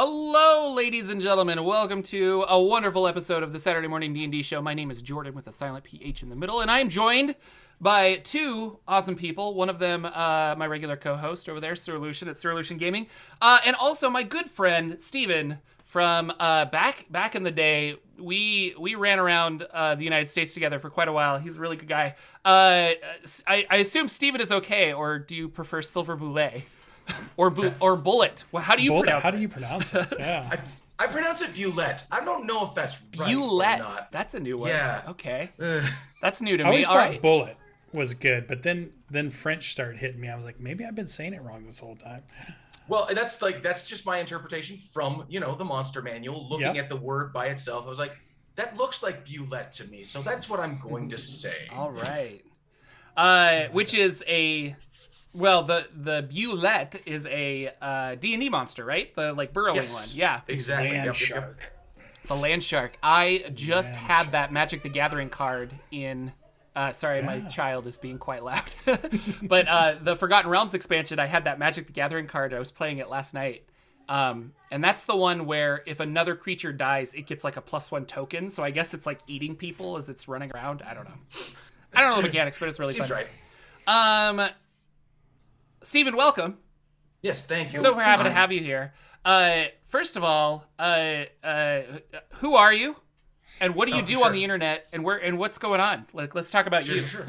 Hello, ladies and gentlemen. Welcome to a wonderful episode of the Saturday Morning D&D Show. My name is Jordan with a silent PH in the middle, and I am joined by two awesome people. One of them, my regular co-host over there, Sir Lucian at Sir Lucian Gaming, and also my good friend, Steven, from back in the day. We ran around the United States together for quite a while. He's a really good guy. I assume Steven is okay, or do you prefer Silver Boulet? Or bullet. Well, how do you pronounce it? How do you pronounce it? Yeah. I pronounce it Bulette. I don't know if that's right Bulette. or not. That's a new one. Yeah. Okay. That's new to I me. always All thought right. bullet was good, but then French started hitting me. I was like, maybe I've been saying it wrong this whole time. Well, that's just my interpretation from, the Monster Manual, looking at the word by itself. I was like, that looks like Bulette to me, so that's what I'm going to say. All right. Which is the Bulette is a D&D monster, right? The burrowing one. Yeah. Exactly. Land shark. The land shark. I just had that Magic the Gathering card in my child is being quite loud. But the Forgotten Realms expansion, I had that Magic the Gathering card. I was playing it last night. And that's the one where if another creature dies, it gets like a +1 token. So I guess it's like eating people as it's running around. I don't know the mechanics, but it's really Seems fun. Right. Steven, welcome. Yes, thank you. So we're happy to have you here. First of all, who are you, and what do you do on the internet, and what's going on? Let's talk about you. Sure.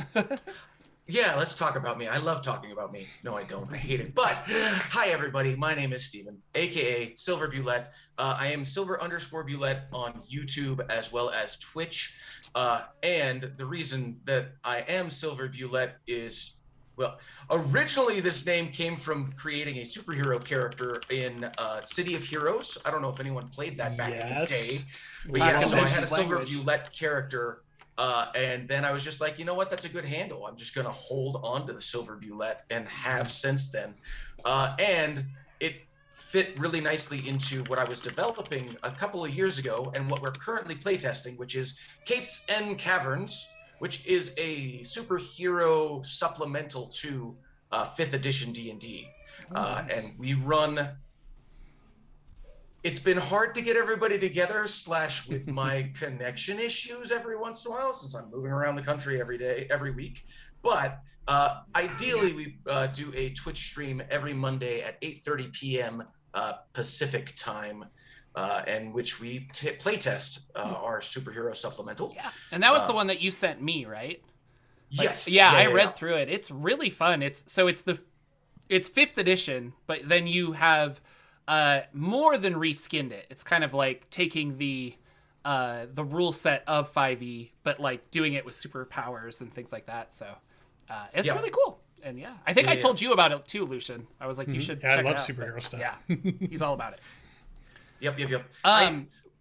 Yeah, let's talk about me. I love talking about me. No, I don't. I hate it. But hi, everybody. My name is Steven, a.k.a. Silver Bulette. I am Silver_Bulette on YouTube as well as Twitch. And the reason that I am Silver Bulette is, well, originally this name came from creating a superhero character in City of Heroes. I don't know if anyone played that back in the day. But yeah, so I had a Silver Bulette character. And then I was just like, you know what? That's a good handle. I'm just going to hold on to the Silver Bulette and have since then. And it fit really nicely into what I was developing a couple of years ago and what we're currently playtesting, which is Capes and Caverns, which is a superhero supplemental to 5th edition D&D. Nice. And we run... It's been hard to get everybody together / with my connection issues every once in a while since I'm moving around the country every week. But ideally, we do a Twitch stream every Monday at 8:30 p.m. Pacific time, in which we playtest our superhero supplemental. Yeah, and that was the one that you sent me, right? Yes. Yeah, I read through it. It's really fun. It's 5th edition, but then you have more than reskinned it. It's kind of like taking the rule set of 5e, but like doing it with superpowers and things like that. So it's really cool. And I think I told you about it too, Lucian. I was like, you should check it out. I love superhero stuff. Yeah, he's all about it. Yep.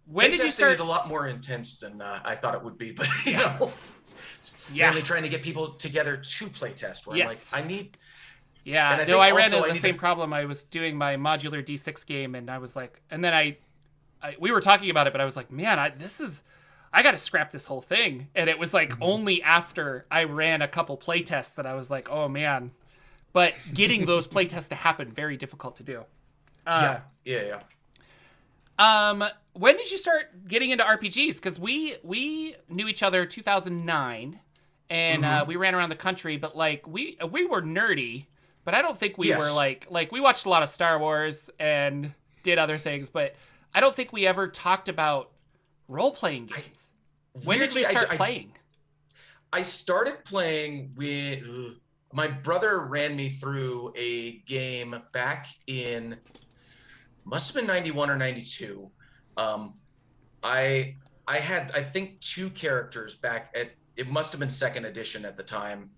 When did you start? Is a lot more intense than I thought it would be, but mainly trying to get people together to play test. Where I'm like, I need. Yeah, I ran into the same problem. I was doing my modular D6 game, and I was like, and then we were talking about it, but I was like, man, I got to scrap this whole thing. And it was like only after I ran a couple playtests that I was like, oh man. But getting those playtests to happen, very difficult to do. Yeah. When did you start getting into RPGs? Because we knew each other 2009, and we ran around the country, but like we were nerdy. But I don't think we were like we watched a lot of Star Wars and did other things, but I don't think we ever talked about role-playing games. When did you start playing? I started playing with... my brother ran me through a game back in... must have been 91 or 92. I had, I think, 2 characters back at... It must have been 2nd edition at the time.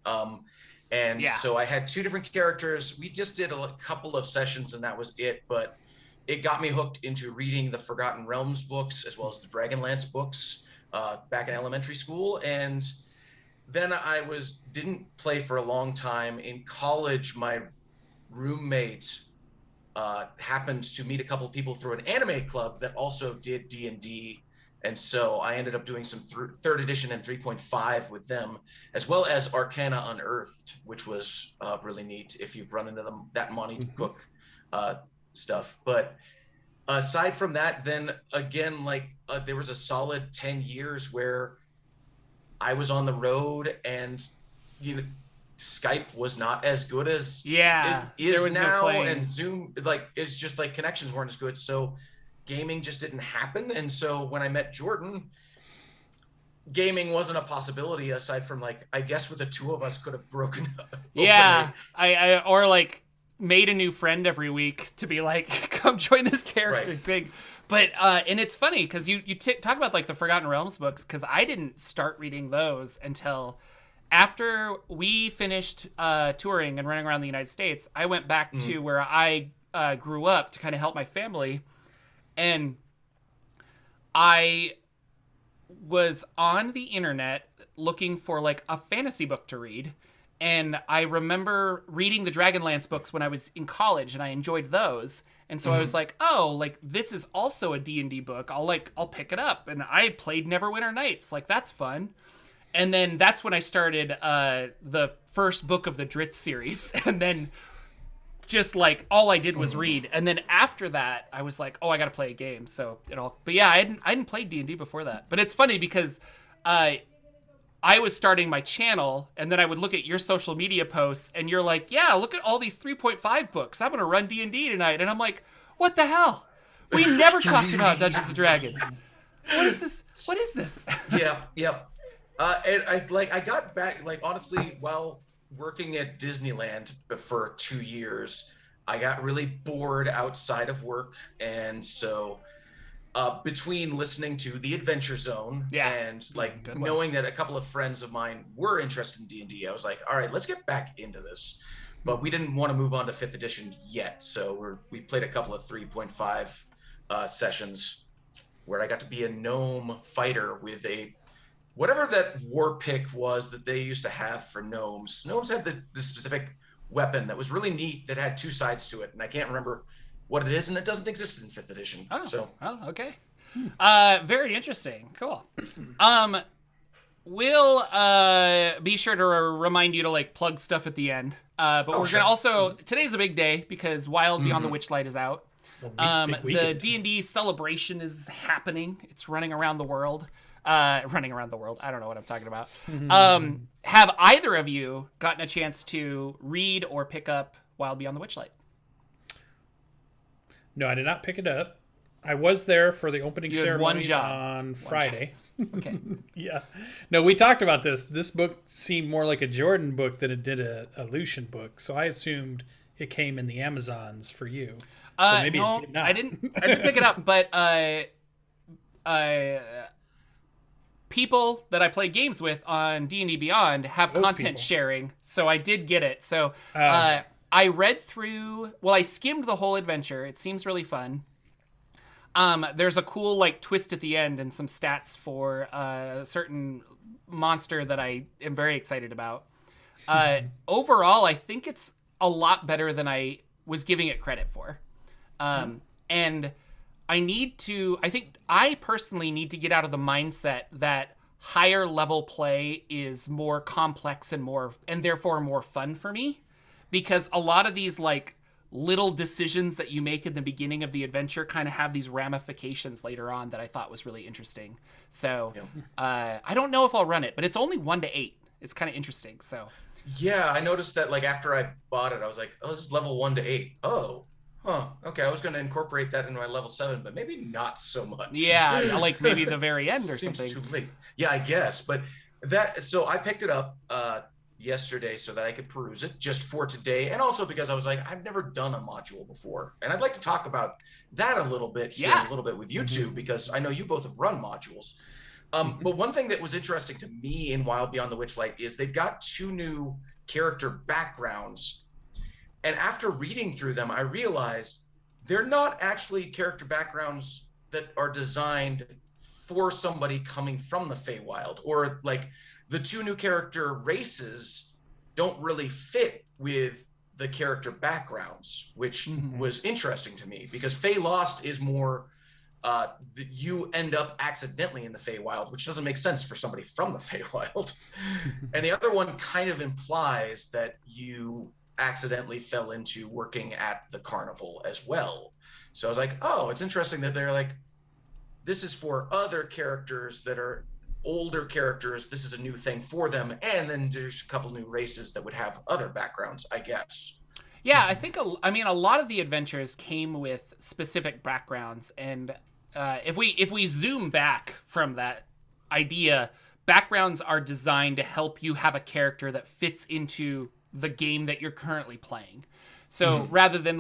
So I had 2 different characters. We just did a couple of sessions and that was it. But it got me hooked into reading the Forgotten Realms books as well as the Dragonlance books back in elementary school. And then I didn't play for a long time. In college, my roommate happened to meet a couple of people through an anime club that also did D&D. And so I ended up doing some 3rd edition and 3.5 with them, as well as Arcana Unearthed, which was really neat if you've run into that Monte Cook stuff. But aside from that, then again, like there was a solid 10 years where I was on the road, and Skype was not as good as Yeah, it is there was no now, playing. and Zoom, like, it's just like connections weren't as good, so gaming just didn't happen. And so when I met Jordan, gaming wasn't a possibility, aside from, like, I guess with the two of us could have broken up. Yeah, I or like made a new friend every week to be like, come join this character Right. thing. But and it's funny because you talk about like the Forgotten Realms books, because I didn't start reading those until after we finished touring and running around the United States. I went back to where I grew up to kind of help my family, and I was on the internet looking for like a fantasy book to read, and I remember reading the Dragonlance books when I was in college, and I enjoyed those. And so I was like, oh, like this is also a D&D book. I'll pick it up. And I played Neverwinter Nights. Like, that's fun. And then that's when I started the first book of the Dritz series. And then just like all I did was read. And then after that, I was like, oh, I got to play a game. So it all, but yeah, I hadn't played D&D before that. But it's funny because I was starting my channel, and then I would look at your social media posts, and you're like, yeah, look at all these 3.5 books. I'm going to run D&D tonight. And I'm like, what the hell? We never talked about Dungeons & Dragons. What is this? What is this? Yeah. And I got back, like, honestly, while working at Disneyland for 2 years, I got really bored outside of work. And so between listening to The Adventure Zone and like knowing that a couple of friends of mine were interested in D&D, I was like, all right, let's get back into this. But we didn't want to move on to 5th edition yet. So we played a couple of 3.5 sessions where I got to be a gnome fighter with whatever that war pick was that they used to have for gnomes. Gnomes had the specific weapon that was really neat that had 2 sides to it, and I can't remember what it is, and it doesn't exist in 5th edition. Oh, okay. Very interesting. Cool. We'll be sure to remind you to like plug stuff at the end. But we're gonna also, today's a big day because Wild Beyond the Witchlight is out. Big The DnD Celebration is happening. It's running around the world. I don't know what I'm talking about. Have either of you gotten a chance to read or pick up Wild Beyond the Witchlight? No, I did not pick it up. I was there for the opening You had ceremonies one job. on Friday. Okay. Yeah. No, we talked about this. This book seemed more like a Jordan book than it did a Lucian book. So I assumed it came in the Amazons for you. So maybe no, it did not. I didn't pick it up, but people that I play games with on D&D Beyond have Those content people. sharing, so I did get it. So I read through, I skimmed the whole adventure. It seems really fun. There's a cool like twist at the end and some stats for a certain monster that I am very excited about. Overall, I think it's a lot better than I was giving it credit for. And I think I personally need to get out of the mindset that higher level play is more complex and therefore more fun for me, because a lot of these like little decisions that you make in the beginning of the adventure kind of have these ramifications later on that I thought was really interesting. So I don't know if I'll run it, but it's only 1 to 8. It's kind of interesting. So yeah, I noticed that like after I bought it, I was like, oh, this is level 1 to 8. Oh, huh. Okay, I was going to incorporate that into my level 7, but maybe not so much. yeah, like maybe the very end or Seems something. too late. Yeah, I guess. But so I picked it up yesterday so that I could peruse it just for today, and also because I was like, I've never done a module before, and I'd like to talk about that a little bit here, a little bit with you two, because I know you both have run modules. But one thing that was interesting to me in Wild Beyond the Witchlight is they've got 2 new character backgrounds, and after reading through them, I realized they're not actually character backgrounds that are designed for somebody coming from the Feywild, or like the 2 new character races don't really fit with the character backgrounds, which was interesting to me, because Fey Lost is more you end up accidentally in the Feywild, which doesn't make sense for somebody from the Feywild. And the other one kind of implies that you accidentally fell into working at the carnival as well. So I was like, oh, it's interesting that they're like, this is for other characters that are older characters. This is a new thing for them. And then there's a couple new races that would have other backgrounds, I guess. Yeah, I think, a lot of the adventures came with specific backgrounds. And if we zoom back from that idea, backgrounds are designed to help you have a character that fits into the game that you're currently playing. So rather than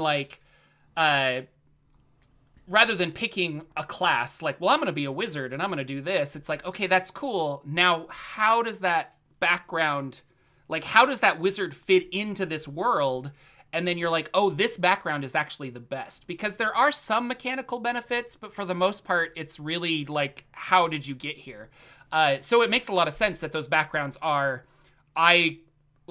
picking a class like, well, I'm going to be a wizard and I'm going to do this, it's like, okay, that's cool. Now, how does that background, like, how does that wizard fit into this world? And then you're like, oh, this background is actually the best. Because there are some mechanical benefits, but for the most part, it's really like, how did you get here? So it makes a lot of sense that those backgrounds are, I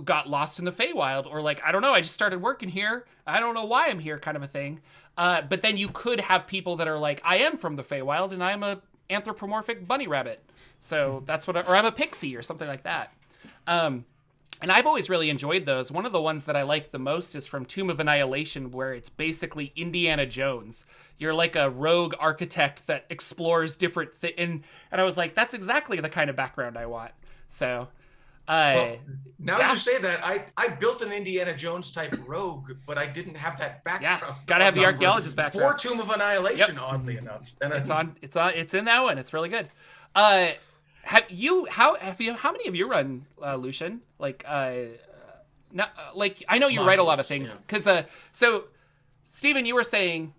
got lost in the Feywild, or like, I don't know, I just started working here. I don't know why I'm here, kind of a thing. But then you could have people that are like, I am from the Feywild and I'm a anthropomorphic bunny rabbit. So that's what, or I'm a pixie or something like that. And I've always really enjoyed those. One of the ones that I like the most is from Tomb of Annihilation, where it's basically Indiana Jones. You're like a rogue architect that explores different things. And I was like, that's exactly the kind of background I want. So, well, now that you say that, I built an Indiana Jones type rogue, but I didn't have that background. Yeah, gotta have the archaeologist background. For Tomb of Annihilation, oddly enough. And it's in that one. It's really good. How many of you run, Lucian? Like, like, I know you write a lot of things, because so Stephen, you were saying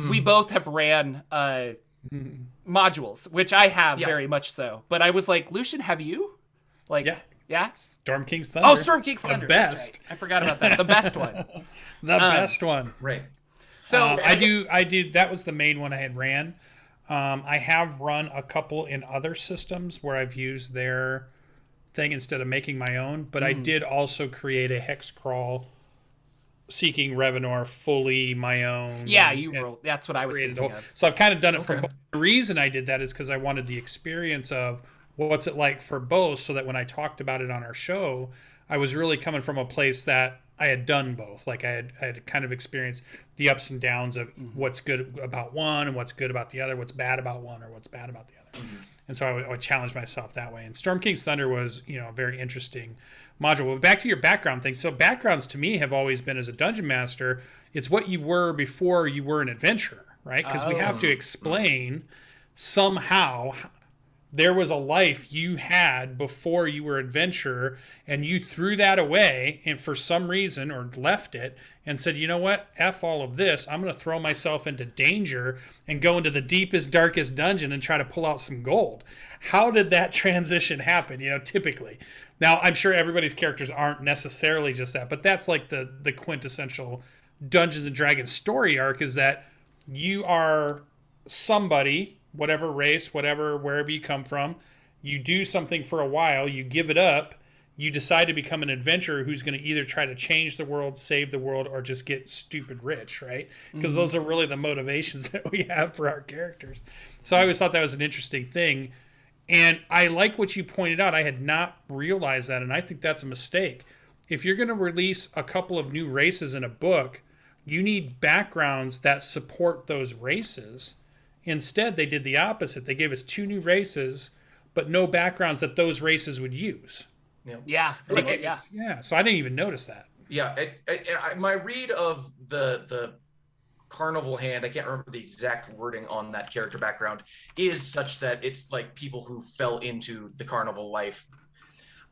we both have ran modules, which I have very much so. But I was like, Lucian, have you? Like, yeah. Storm King's Thunder. Oh, Storm King's Thunder. The best. That's right. I forgot about that. The best one. The best one. Right. So I do. That was the main one I had ran. I have run a couple in other systems where I've used their thing instead of making my own, but I did also create a hex crawl seeking Revenor fully my own. Yeah, that's what I was thinking of. So I've kind of done it for both. The reason I did that is because I wanted the experience of what's it like for both, so that when I talked about it on our show, I was really coming from a place that I had done both. Like I had kind of experienced the ups and downs of what's good about one and what's good about the other, what's bad about one or what's bad about the other. And so I would challenge myself that way. And Storm King's Thunder was, a very interesting module. But back to your background thing. So backgrounds to me have always been, as a dungeon master, it's what you were before you were an adventurer, right? Because we have to explain somehow there was a life you had before you were adventurer, and you threw that away and for some reason, or left it and said, you know what, F all of this, I'm going to throw myself into danger and go into the deepest, darkest dungeon and try to pull out some gold. How did that transition happen, typically? Now, I'm sure everybody's characters aren't necessarily just that, but that's like the quintessential Dungeons & Dragons story arc, is that you are somebody, whatever race, wherever you come from, you do something for a while, you give it up, you decide to become an adventurer who's going to either try to change the world, save the world, or just get stupid rich, right? Because those are really the motivations that we have for our characters. So I always thought that was an interesting thing. And I like what you pointed out. I had not realized that, and I think that's a mistake. If you're going to release a couple of new races in a book, you need backgrounds that support those races. Instead, they did the opposite. They gave us 2 new races, but no backgrounds that those races would use. Yeah. So I didn't even notice that. Yeah, my read of the carnival hand, I can't remember the exact wording on that character background, is such that it's like people who fell into the carnival life.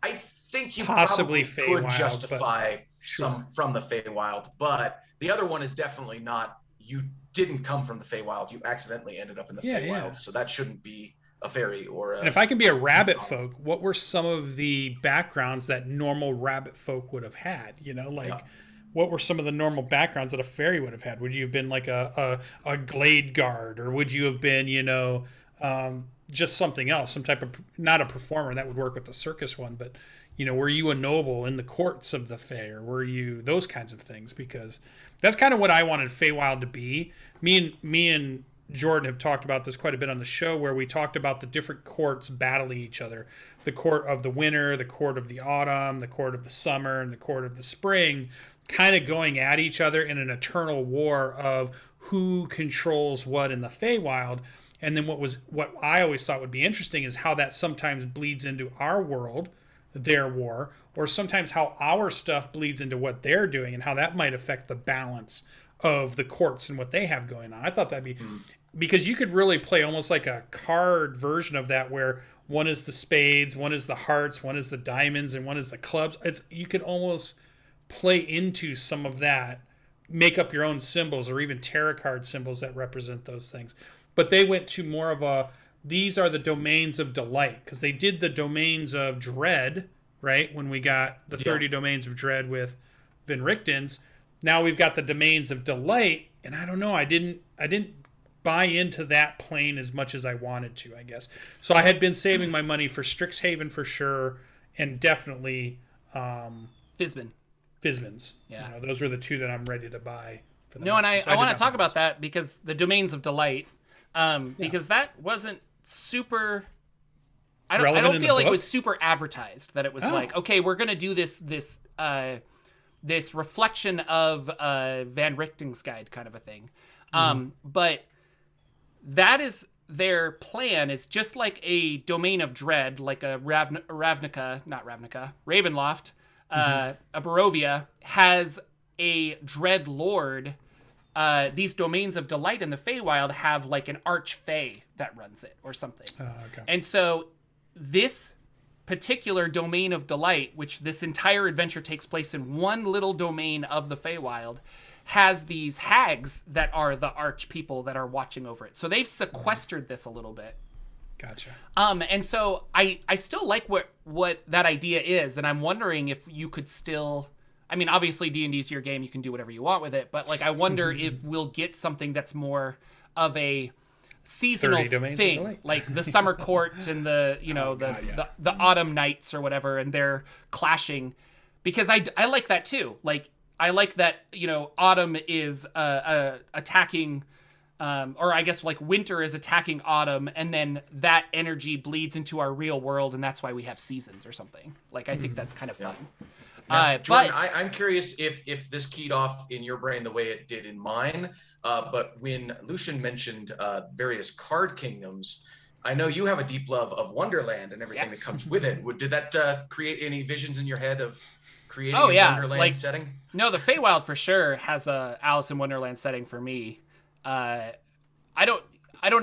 I think you possibly probably could justify sure. some from the Feywild, but the other one is definitely not. You didn't come from the Feywild. You accidentally ended up in the Feywild, so that shouldn't be a fairy or a... And if I can be a rabbit folk, what were some of the backgrounds that normal rabbit folk would have had? What were some of the normal backgrounds that a fairy would have had? Would you have been like a glade guard, or would you have been, just something else, some type of, not a performer, that would work with the circus one, but, were you a noble in the courts of the Fey, or were you those kinds of things? Because that's kind of what I wanted Feywild to be. Me and Jordan have talked about this quite a bit on the show, where we talked about the different courts battling each other. The court of the winter, the court of the autumn, the court of the summer, and the court of the spring, kind of going at each other in an eternal war of who controls what in the Feywild. And then what I always thought would be interesting is how that sometimes bleeds into our world, their war, or sometimes how our stuff bleeds into what they're doing and how that might affect the balance of the courts and what they have going on. I thought that'd be because you could really play almost like a card version of that where one is the spades, one is the hearts, one is the diamonds, and one is the clubs. You could almost play into some of that, make up your own symbols or even tarot card symbols that represent those things. But they went to more of these are the domains of delight, because they did the domains of dread, right? When we got the 30 domains of dread with Van Richten's. Now we've got the domains of delight, and I don't know, I didn't buy into that plane as much as I wanted to, I guess. So I had been saving my money for Strixhaven for sure, and definitely Fizban's. Yeah. Those were the two that I'm ready to buy. No, and I want to talk about that because the domains of delight, because that wasn't super. I don't feel like it was super advertised. That it was like, okay, we're gonna do this reflection of Van Richten's guide kind of a thing, but that is their plan. Is just like a domain of dread, like a Ravenloft. A Barovia has a dread lord. These domains of delight in the Feywild have like an archfey that runs it or something. Okay. And so this particular domain of delight, which this entire adventure takes place in one little domain of the Feywild, has these hags that are the arch people that are watching over it. So they've sequestered this a little bit. Gotcha. And so I still like what that idea is, and I'm wondering if you could still. I mean, obviously D&D's your game; you can do whatever you want with it. But like, I wonder if we'll get something that's more of a seasonal thing, like the summer court and the the autumn nights or whatever, and they're clashing. Because I like that too. Like I like that autumn is attacking. Or I guess like winter is attacking autumn, and then that energy bleeds into our real world, and that's why we have seasons or something. Like I think that's kind of fun. Jordan, I'm curious if this keyed off in your brain the way it did in mine. But when Lucian mentioned various card kingdoms, I know you have a deep love of Wonderland and everything that comes with it. Did that create any visions in your head of creating a Wonderland setting? No, the Feywild for sure has a Alice in Wonderland setting for me. I don't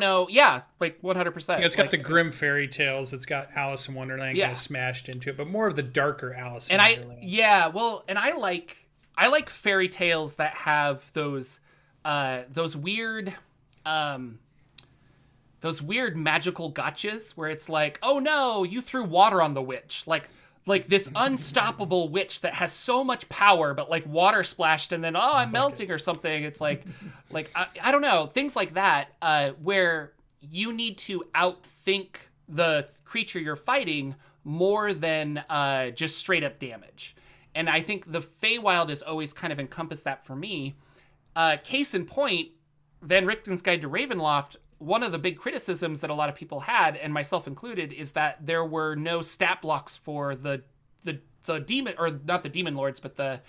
know. Yeah, like 100%. Yeah, it's got the grim fairy tales. It's got Alice in Wonderland kind of smashed into it, but more of the darker Alice in Wonderland. And I like fairy tales that have those weird magical gotchas where it's like, oh no, you threw water on the witch, like this unstoppable witch that has so much power, but like water splashed and then I'm melting or something. It's like I don't know, things like that, where you need to outthink the creature you're fighting more than just straight up damage. And I think the Feywild has always kind of encompassed that for me. Case in point, Van Richten's Guide to Ravenloft. One of the big criticisms that a lot of people had, and myself included, is that there were no stat blocks for the demon, or not the demon lords, but the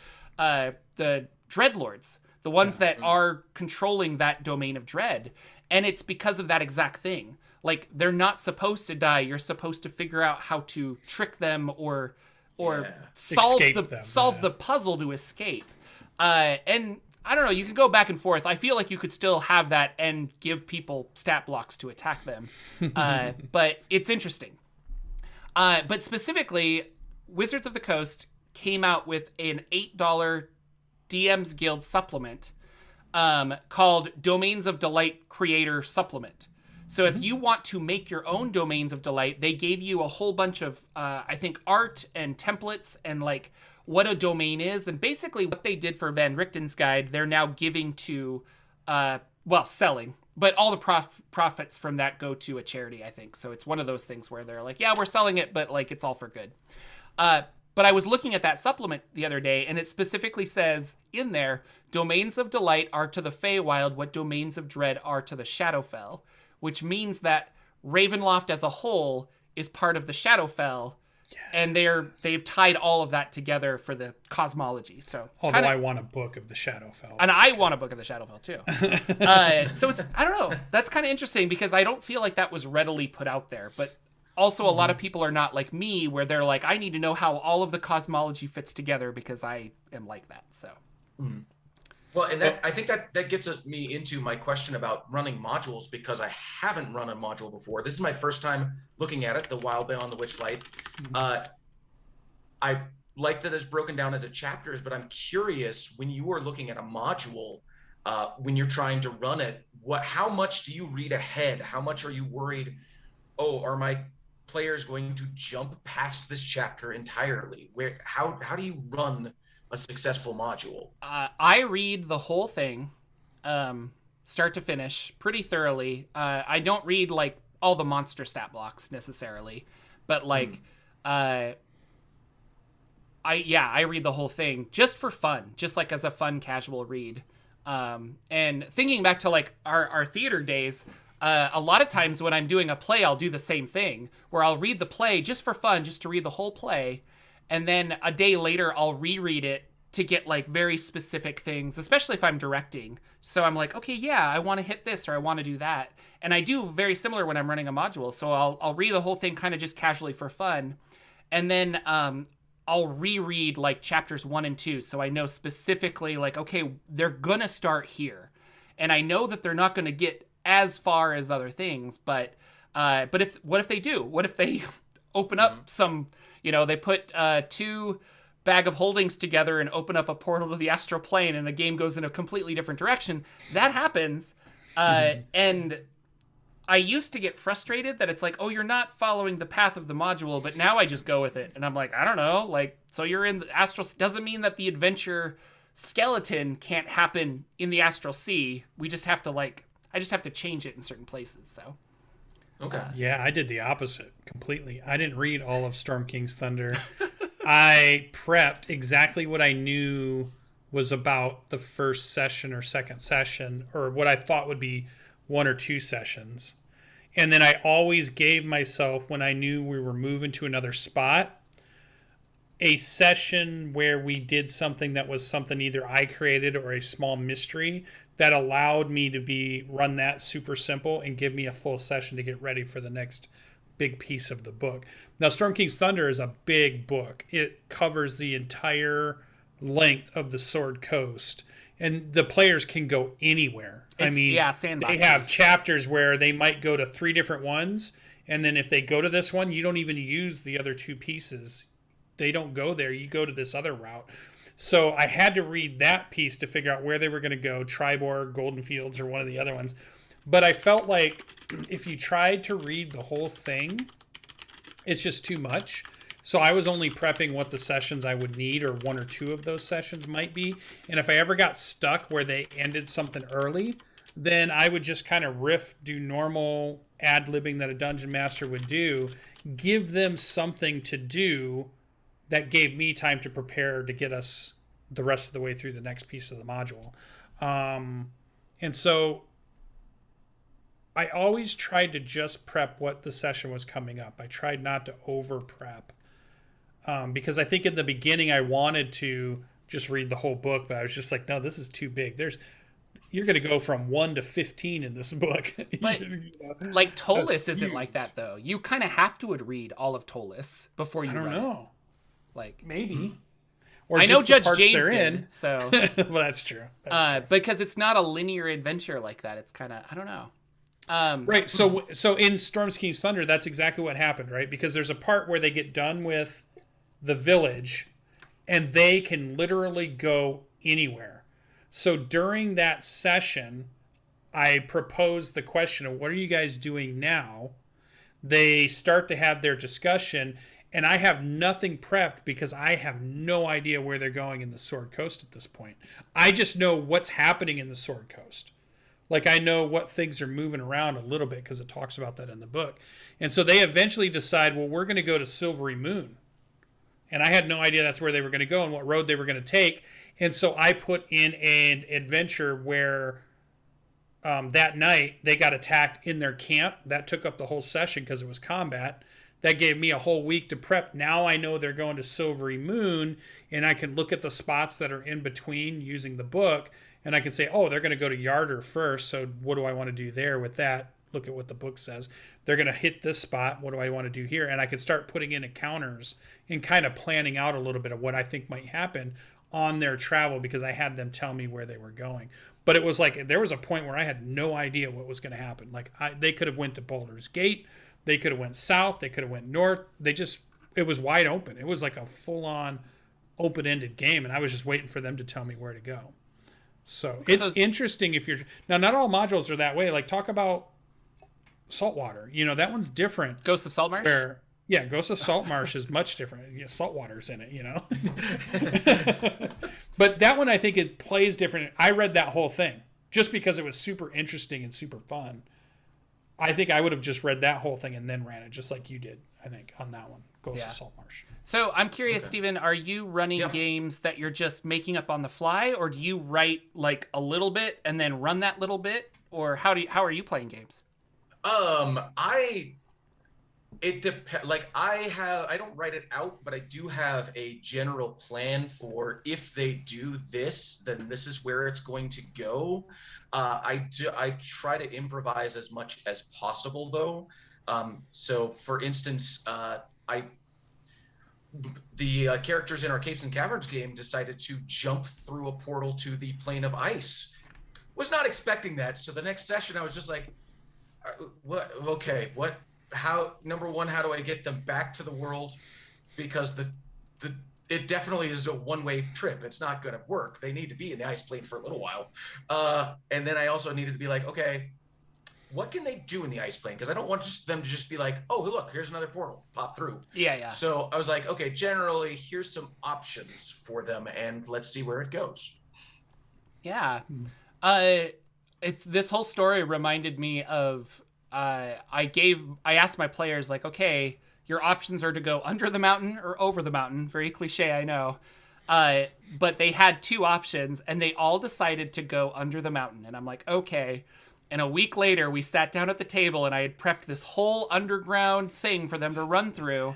dread lords, the ones that are controlling that domain of dread. And it's because of that exact thing. Like, they're not supposed to die. You're supposed to figure out how to trick them or solve the puzzle to escape. And I don't know, you can go back and forth. I feel like you could still have that and give people stat blocks to attack them. But it's interesting. But specifically, Wizards of the Coast came out with an $8 DMsGuild supplement called Domains of Delight Creator Supplement. So if you want to make your own Domains of Delight, they gave you a whole bunch of, I think, art and templates and like what a domain is, and basically what they did for Van Richten's Guide, they're now giving to, selling, but all the profits from that go to a charity, I think. So it's one of those things where they're like, yeah, we're selling it, but like it's all for good. But I was looking at that supplement the other day, and it specifically says in there, Domains of Delight are to the Feywild what Domains of Dread are to the Shadowfell, which means that Ravenloft as a whole is part of the Shadowfell, And they've tied all of that together for the cosmology. So although I want a book of the Shadowfell. And I want a book of the Shadowfell too. So it's, I don't know. That's kind of interesting because I don't feel like that was readily put out there. But also a lot of people are not like me where they're like, I need to know how all of the cosmology fits together because I am like that. So. Well, and I think that gets me into my question about running modules because I haven't run a module before. This is my first time looking at it, the Wild Beyond the Witchlight. I like that it's broken down into chapters, but I'm curious when you are looking at a module, when you're trying to run it, how much do you read ahead? How much are you worried? Oh, are my players going to jump past this chapter entirely? How do you run a successful module? I read the whole thing, start to finish, pretty thoroughly. I don't read like all the monster stat blocks necessarily, but like, I read the whole thing just for fun, just like as a fun casual read. And thinking back to like our theater days, a lot of times when I'm doing a play, I'll do the same thing where I'll read the play just for fun, just to read the whole play. And then a day later, I'll reread it to get like very specific things, especially if I'm directing. So I'm like, okay, yeah, I want to hit this or I want to do that. And I do very similar when I'm running a module. So I'll read the whole thing kind of just casually for fun. And then I'll reread like chapters 1 and 2. So I know specifically like, okay, they're going to start here. And I know that they're not going to get as far as other things, but what if they do? What if they open up some, they put 2 bag of holdings together and open up a portal to the astral plane and the game goes in a completely different direction? That happens. And I used to get frustrated that it's like, oh, you're not following the path of the module, but now I just go with it. And I'm like, I don't know. Like, so you're in the astral, doesn't mean that the adventure skeleton can't happen in the astral sea. We just have to I just have to change it in certain places. So. Okay. Yeah, I did the opposite completely. I didn't read all of Storm King's Thunder. I prepped exactly what I knew was about the first session or second session, or what I thought would be 1 or 2 sessions. And then I always gave myself, when I knew we were moving to another spot, a session where we did something that was something either I created or a small mystery that allowed me to run that super simple and give me a full session to get ready for the next big piece of the book. Now, Storm King's Thunder is a big book. It covers the entire length of the Sword Coast, and the players can go anywhere. Sandbox. They have chapters where they might go to 3 different ones, and then if they go to this one, you don't even use the other 2 pieces. They don't go there. You go to this other route. So I had to read that piece to figure out where they were going to go, Triboar, Golden Fields, or one of the other ones. But I felt like if you tried to read the whole thing, it's just too much. So I was only prepping what the sessions I would need, or 1 or 2 of those sessions might be. And if I ever got stuck where they ended something early, then I would just kind of do normal ad-libbing that a dungeon master would do, give them something to do that gave me time to prepare to get us the rest of the way through the next piece of the module. And so I always tried to just prep what the session was coming up. I tried not to over prep, because I think in the beginning I wanted to just read the whole book, but I was just like, no, this is too big. You're going to go from 1 to 15 in this book. But like Tolis isn't like that though. You kind of have to read all of Tolis before you run it. I don't know. Like maybe. Or I know Judge James did, in, so well, that's true. Because it's not a linear adventure like that. It's kind of, I don't know. Right. So in Storm King's Thunder, that's exactly what happened, right? Because there's a part where they get done with the village and they can literally go anywhere. So during that session, I proposed the question of, what are you guys doing now? They start to have their discussion, and I have nothing prepped because I have no idea where they're going in the Sword Coast at this point. I just know what's happening in the Sword Coast. Like, I know what things are moving around a little bit because it talks about that in the book. And so they eventually decide, well, we're going to go to Silvery Moon. And I had no idea that's where they were going to go and what road they were going to take. And so I put in an adventure where that night they got attacked in their camp. That took up the whole session because it was combat. that gave me a whole week to prep. Now I know they're going to Silvery Moon, and I can look at the spots that are in between using the book, and I can say, oh, they're going to go to Yarder first, so what do I want to do there with that? Look at what the book says. They're going to hit this spot. What do I want to do here? And I can start putting in encounters and kind of planning out a little bit of what I think might happen on their travel, because I had them tell me where they were going. But it was like, there was a point where I had no idea what was going to happen. Like, they could have went to Baldur's Gate. They could have went south. They could have went north. It was wide open. It was like a full-on open-ended game, and I was just waiting for them to tell me where to go. So it's interesting if you're... Now, not all modules are that way. Like, talk about Saltwater. You know, that one's different. Ghosts of Saltmarsh? Yeah, Ghosts of Saltmarsh is much different. Yeah, saltwater's in it, you know? But that one, I think it plays different. I read that whole thing just because it was super interesting and super fun. I think I would have just read that whole thing and then ran it, just like you did, I think, on that one, Ghosts of Saltmarsh. So I'm curious, Steven, are you running games that you're just making up on the fly, or do you write like a little bit and then run that little bit? Or how are you playing games? It depends. Like, I don't write it out, but I do have a general plan for, if they do this, then this is where it's going to go. I try to improvise as much as possible, though. So, for instance, the characters in our Capes and Caverns game decided to jump through a portal to the plane of ice. Was not expecting that. So the next session, I was just like, "What? Okay, what? How? Number one, how do I get them back to the world? Because it definitely is a one-way trip. It's not going to work. They need to be in the ice plane for a little while. And then I also needed to be like, okay, what can they do in the ice plane? Because I don't want them to just be like, oh, look, here's another portal, pop through. Yeah. So I was like, okay, generally, here's some options for them, and let's see where it goes. Yeah. This whole story reminded me of, I asked my players, like, okay, your options are to go under the mountain or over the mountain. Very cliche, I know. But they had two options, and they all decided to go under the mountain. And I'm like, okay. And a week later, we sat down at the table, and I had prepped this whole underground thing for them to run through.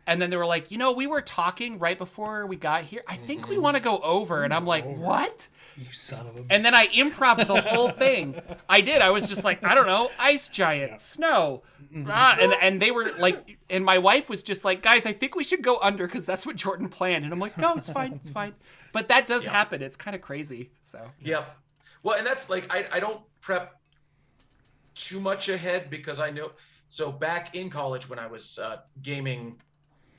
And then they were like, we were talking right before we got here. I think we want to go over. And I'm like, what? You son of a bitch. And then I improv the whole thing. I did. I was just like, I don't know, ice giant, snow. And they were like, and my wife was just like, guys, I think we should go under because that's what Jordan planned. And I'm like, no, it's fine. It's fine. But that does happen. It's kind of crazy. So. Yep. Well, and that's like, I don't prep too much ahead because I know. So back in college when I was gaming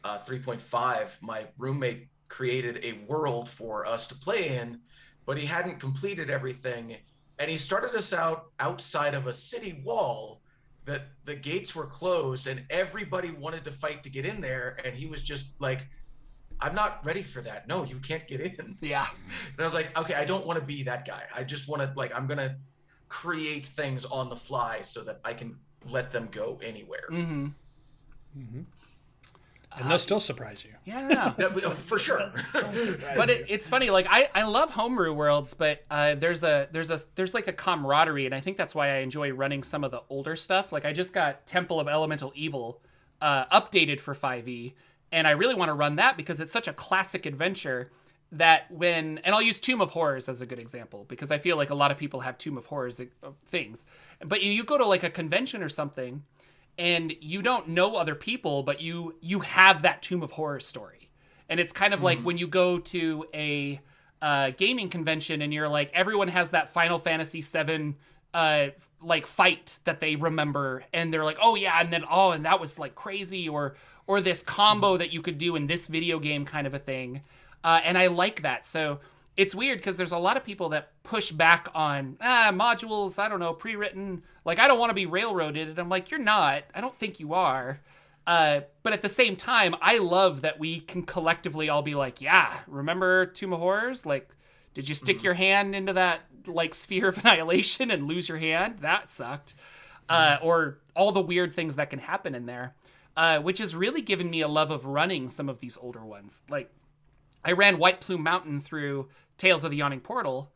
3.5, my roommate created a world for us to play in, but he hadn't completed everything, and he started us out outside of a city wall that the gates were closed and everybody wanted to fight to get in there, and he was just like, I'm not ready for that. No, you can't get in. Yeah. And I was like, okay, I don't want to be that guy. I just want to, like, I'm gonna create things on the fly so that I can let them go anywhere. And they'll still surprise you. Yeah, I don't know. For sure. But it's funny. Like I love homebrew worlds, but there's like a camaraderie, and I think that's why I enjoy running some of the older stuff. Like I just got Temple of Elemental Evil updated for 5e, and I really want to run that because it's such a classic adventure that and I'll use Tomb of Horrors as a good example because I feel like a lot of people have Tomb of Horrors things, but you go to like a convention or something, and you don't know other people, but you have that Tomb of Horrors story. And it's kind of like when you go to a gaming convention and you're like, everyone has that Final Fantasy VII like fight that they remember. And they're like, oh yeah, and then, and that was like crazy, or this combo that you could do in this video game kind of a thing. And I like that. So it's weird because there's a lot of people that push back on modules, I don't know, pre-written. Like, I don't want to be railroaded. And I'm like, you're not. I don't think you are. But at the same time, I love that we can collectively all be like, yeah, remember Tomb of Horrors? Like, did you stick your hand into that, like, sphere of annihilation and lose your hand? That sucked. Or all the weird things that can happen in there, which has really given me a love of running some of these older ones. Like, I ran White Plume Mountain through Tales of the Yawning Portal,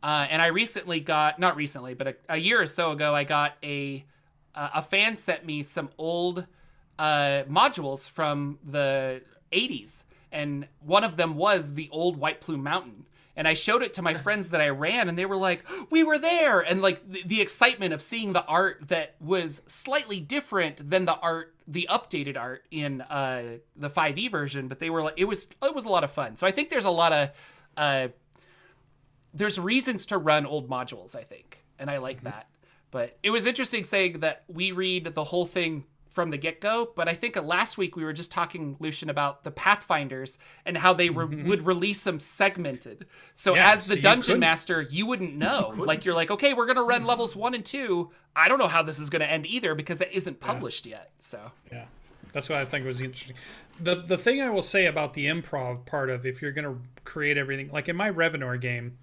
and I recently got, not recently, but a year or so ago, I got a fan sent me some old modules from the 80s, and one of them was the old White Plume Mountain. And I showed it to my friends that I ran, and they were like, we were there! And like the excitement of seeing the art that was slightly different than the updated art in the 5e version, but they were like, it was a lot of fun. So I think there's a lot of there's reasons to run old modules, I think, and I like that. But it was interesting saying that we read the whole thing from the get-go, but I think last week we were just talking, Lucian, about the Pathfinders and how they would release them segmented. So as the dungeon master, you wouldn't know. Like, you're like, okay, we're going to run levels 1 and 2. I don't know how this is going to end either because it isn't published yet. So yeah, that's what I think was interesting. The thing I will say about the improv part of, if you're going to create everything, like in my Revenor game,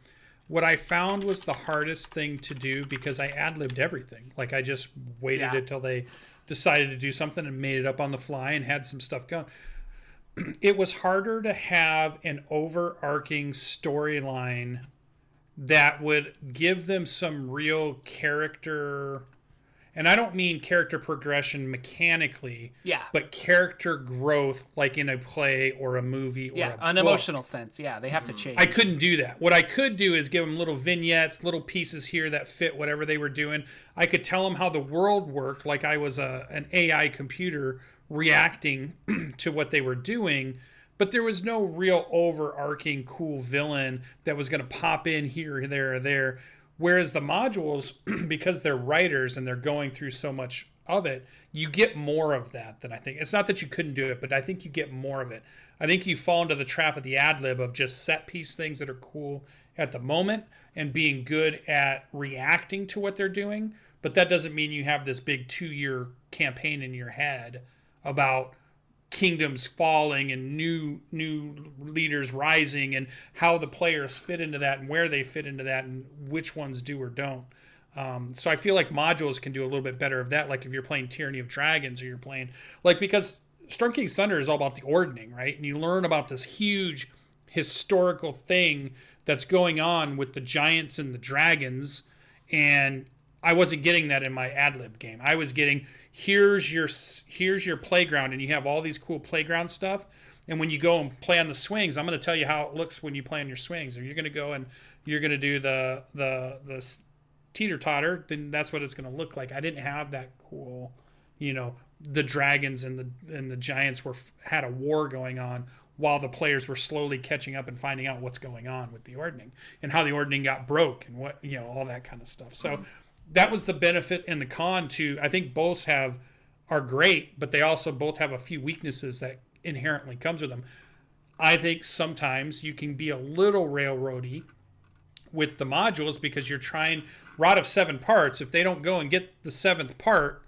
what I found was the hardest thing to do because I ad-libbed everything. Like, I just waited until they decided to do something and made it up on the fly and had some stuff going. It was harder to have an overarching storyline that would give them some real character, and I don't mean character progression mechanically, but character growth, like in a play or a movie or an emotional sense. They have to change. I couldn't do that. What I could do is give them little vignettes, little pieces here that fit whatever they were doing. I could tell them how the world worked, like I was an AI computer reacting to what they were doing, but there was no real overarching cool villain that was going to pop in here, there, or there. Whereas the modules, because they're writers and they're going through so much of it, you get more of that than I think. It's not that you couldn't do it, but I think you get more of it. I think you fall into the trap of the ad-lib of just set piece things that are cool at the moment and being good at reacting to what they're doing. But that doesn't mean you have this big 2-year campaign in your head about kingdoms falling and new leaders rising and how the players fit into that and where they fit into that and which ones do or don't. So I feel like modules can do a little bit better of that. Like if you're playing Tyranny of Dragons or you're playing because Storm King's Thunder is all about the ordning, right? And you learn about this huge historical thing that's going on with the giants and the dragons. And I wasn't getting that in my ad-lib game. I was getting, here's your playground, and you have all these cool playground stuff. And when you go and play on the swings, I'm going to tell you how it looks when you play on your swings. If you're going to go and you're going to do the teeter-totter, then that's what it's going to look like. I didn't have that cool, the dragons and the giants had a war going on while the players were slowly catching up and finding out what's going on with the ordning and how the ordning got broke and what, all that kind of stuff. So that was the benefit and the con to, I think both are great, but they also both have a few weaknesses that inherently comes with them. I think sometimes you can be a little railroady with the modules because you're trying Rod of 7 parts. If they don't go and get the 7th part,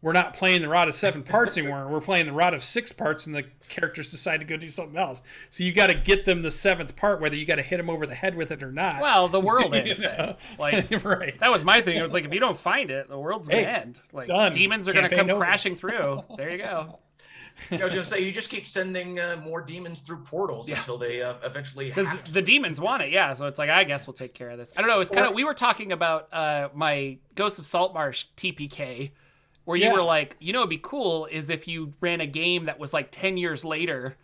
we're not playing the Rod of 7 parts anymore. We're playing the Rod of 6 parts, and the characters decide to go do something else. So you got to get them the 7th part, whether you got to hit them over the head with it or not. Well, the world ends then. Like, right. That was my thing. It was like, if you don't find it, the world's going to end. Like, done. Demons are going to come crashing through. There you go. I was going to say, you just keep sending more demons through portals until they eventually have Because the demons want it, so it's like, I guess we'll take care of this. I don't know, it's kind of, we were talking about my Ghost of Saltmarsh TPK, where you were like, it'd be cool is if you ran a game that was like 10 years later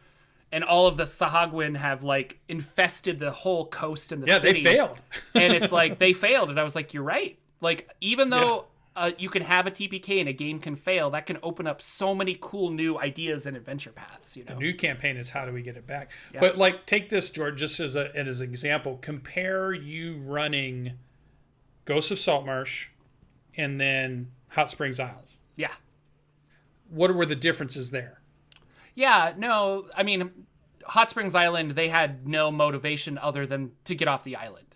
and all of the Sahagwin have like infested the whole coast and the city. Yeah, they failed. And it's like, they failed. And I was like, you're right. Like, even though you can have a TPK and a game can fail, that can open up so many cool new ideas and adventure paths. The new campaign is how do we get it back? Yeah. But like, take this, George, just as an example. Compare you running Ghost of Saltmarsh and then Hot Springs Isles. Yeah. What were the differences there? Yeah, no, I mean, Hot Springs Island, they had no motivation other than to get off the island.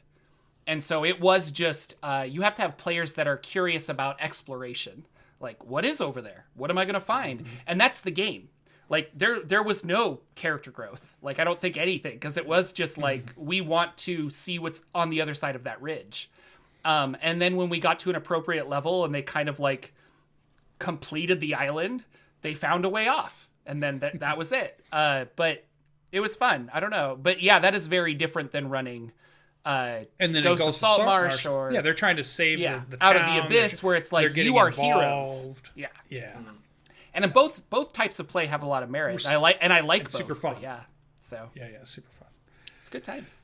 And so it was just, you have to have players that are curious about exploration. Like, what is over there? What am I going to find? Mm-hmm. And that's the game. Like, there was no character growth. Like, I don't think anything, because it was just like, we want to see what's on the other side of that ridge. And then when we got to an appropriate level and they kind of like completed the island, they found a way off. And then that was it. But it was fun. I don't know. But yeah, that is very different than running and then Ghost of Saltmarsh, or they're trying to save the Out town. of the Abyss, where it's like, you are heroes. Yeah. Yeah. And then both types of play have a lot of merit. I like both. Super fun. Yeah. So yeah, super fun. It's good times.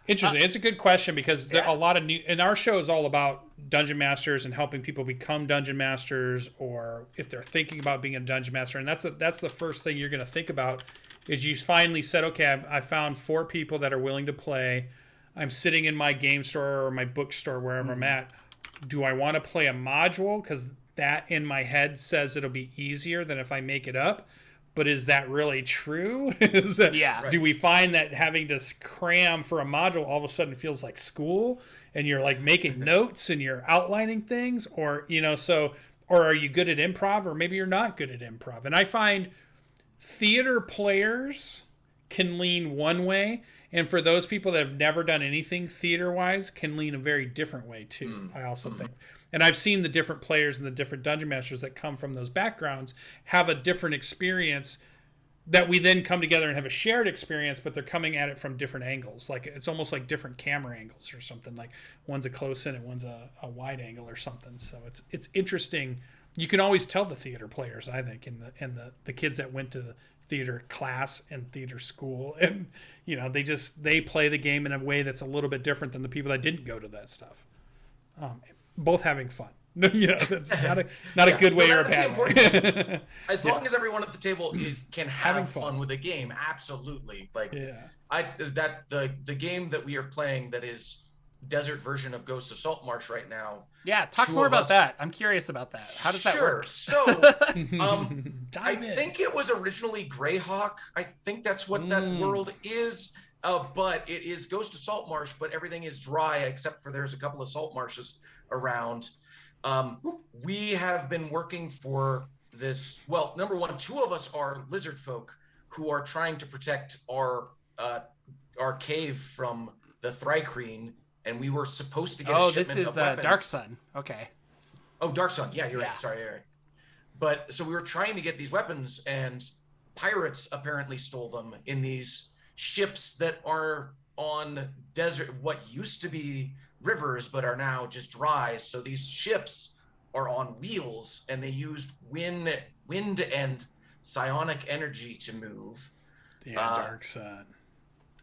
Interesting. It's a good question because there are a lot of new. And our show is all about dungeon masters and helping people become dungeon masters, or if they're thinking about being a dungeon master. And that's the first thing you're going to think about is you finally said, okay, I found 4 people that are willing to play. I'm sitting in my game store or my bookstore, wherever I'm at. Do I want to play a module? Because that in my head says it'll be easier than if I make it up. But is that really true? Do we find that having to cram for a module all of a sudden feels like school and you're like making notes and you're outlining things, or, or are you good at improv, or maybe you're not good at improv? And I find theater players can lean one way, and for those people that have never done anything theater-wise can lean a very different way too. I also think. And I've seen the different players and the different dungeon masters that come from those backgrounds have a different experience that we then come together and have a shared experience, but they're coming at it from different angles. Like it's almost like different camera angles or something. Like one's a close in and one's a wide angle or something. So it's interesting. You can always tell the theater players, I think, and the kids that went to the theater class and theater school, and they play the game in a way that's a little bit different than the people that didn't go to that stuff. Both having fun. That's not a good way or a bad way. As long as everyone at the table can have fun with the game, absolutely. The game that we are playing that is desert version of Ghosts of Saltmarsh right now. Yeah, talk more about that. I'm curious about that. How does that work? So, I think it was originally Greyhawk. I think that's what that world is. But it is Ghost of Saltmarsh, but everything is dry except for there's a couple of salt marshes around. We have been working for this. Well, number one, 2 of us are lizard folk who are trying to protect our cave from the Thrycreen, and we were supposed to get a shipment of weapons. Dark Sun. Okay. Oh, Dark Sun. Yeah, you're right. Sorry, you're right. But so we were trying to get these weapons, and pirates apparently stole them in these ships that are on desert, what used to be rivers, but are now just dry. So these ships are on wheels, and they used wind and psionic energy to move. Yeah, Dark Sun.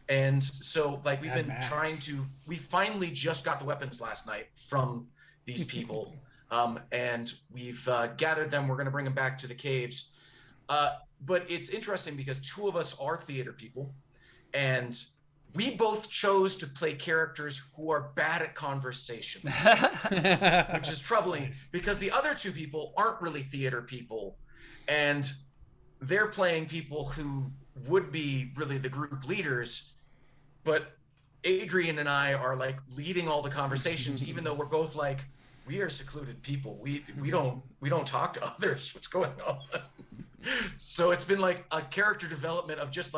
And so, we've been trying to. We finally just got the weapons last night from these people, and we've gathered them. We're going to bring them back to the caves. But it's interesting because 2 of us are theater people, and we both chose to play characters who are bad at conversation, which is troubling because the other 2 people aren't really theater people, and they're playing people who would be really the group leaders. But Adrian and I are leading all the conversations, even though we're both we are secluded people. We don't talk to others. What's going on? So it's been a character development of just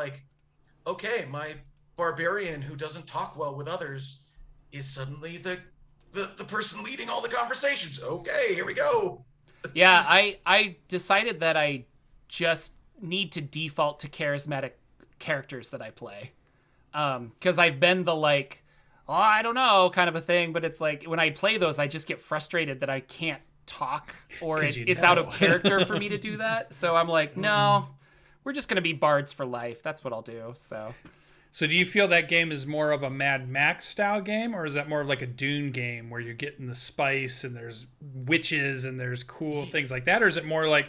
okay, my barbarian who doesn't talk well with others is suddenly the person leading all the conversations. Okay, here we go. Yeah, I decided that I just need to default to charismatic characters that I play. Because I've been the I don't know kind of a thing, but it's when I play those, I just get frustrated that I can't talk, or it's out of character for me to do that. So I'm no, we're just going to be bards for life. That's what I'll do. So do you feel that game is more of a Mad Max style game, or is that more of a Dune game where you're getting the spice and there's witches and there's cool things like that? Or is it more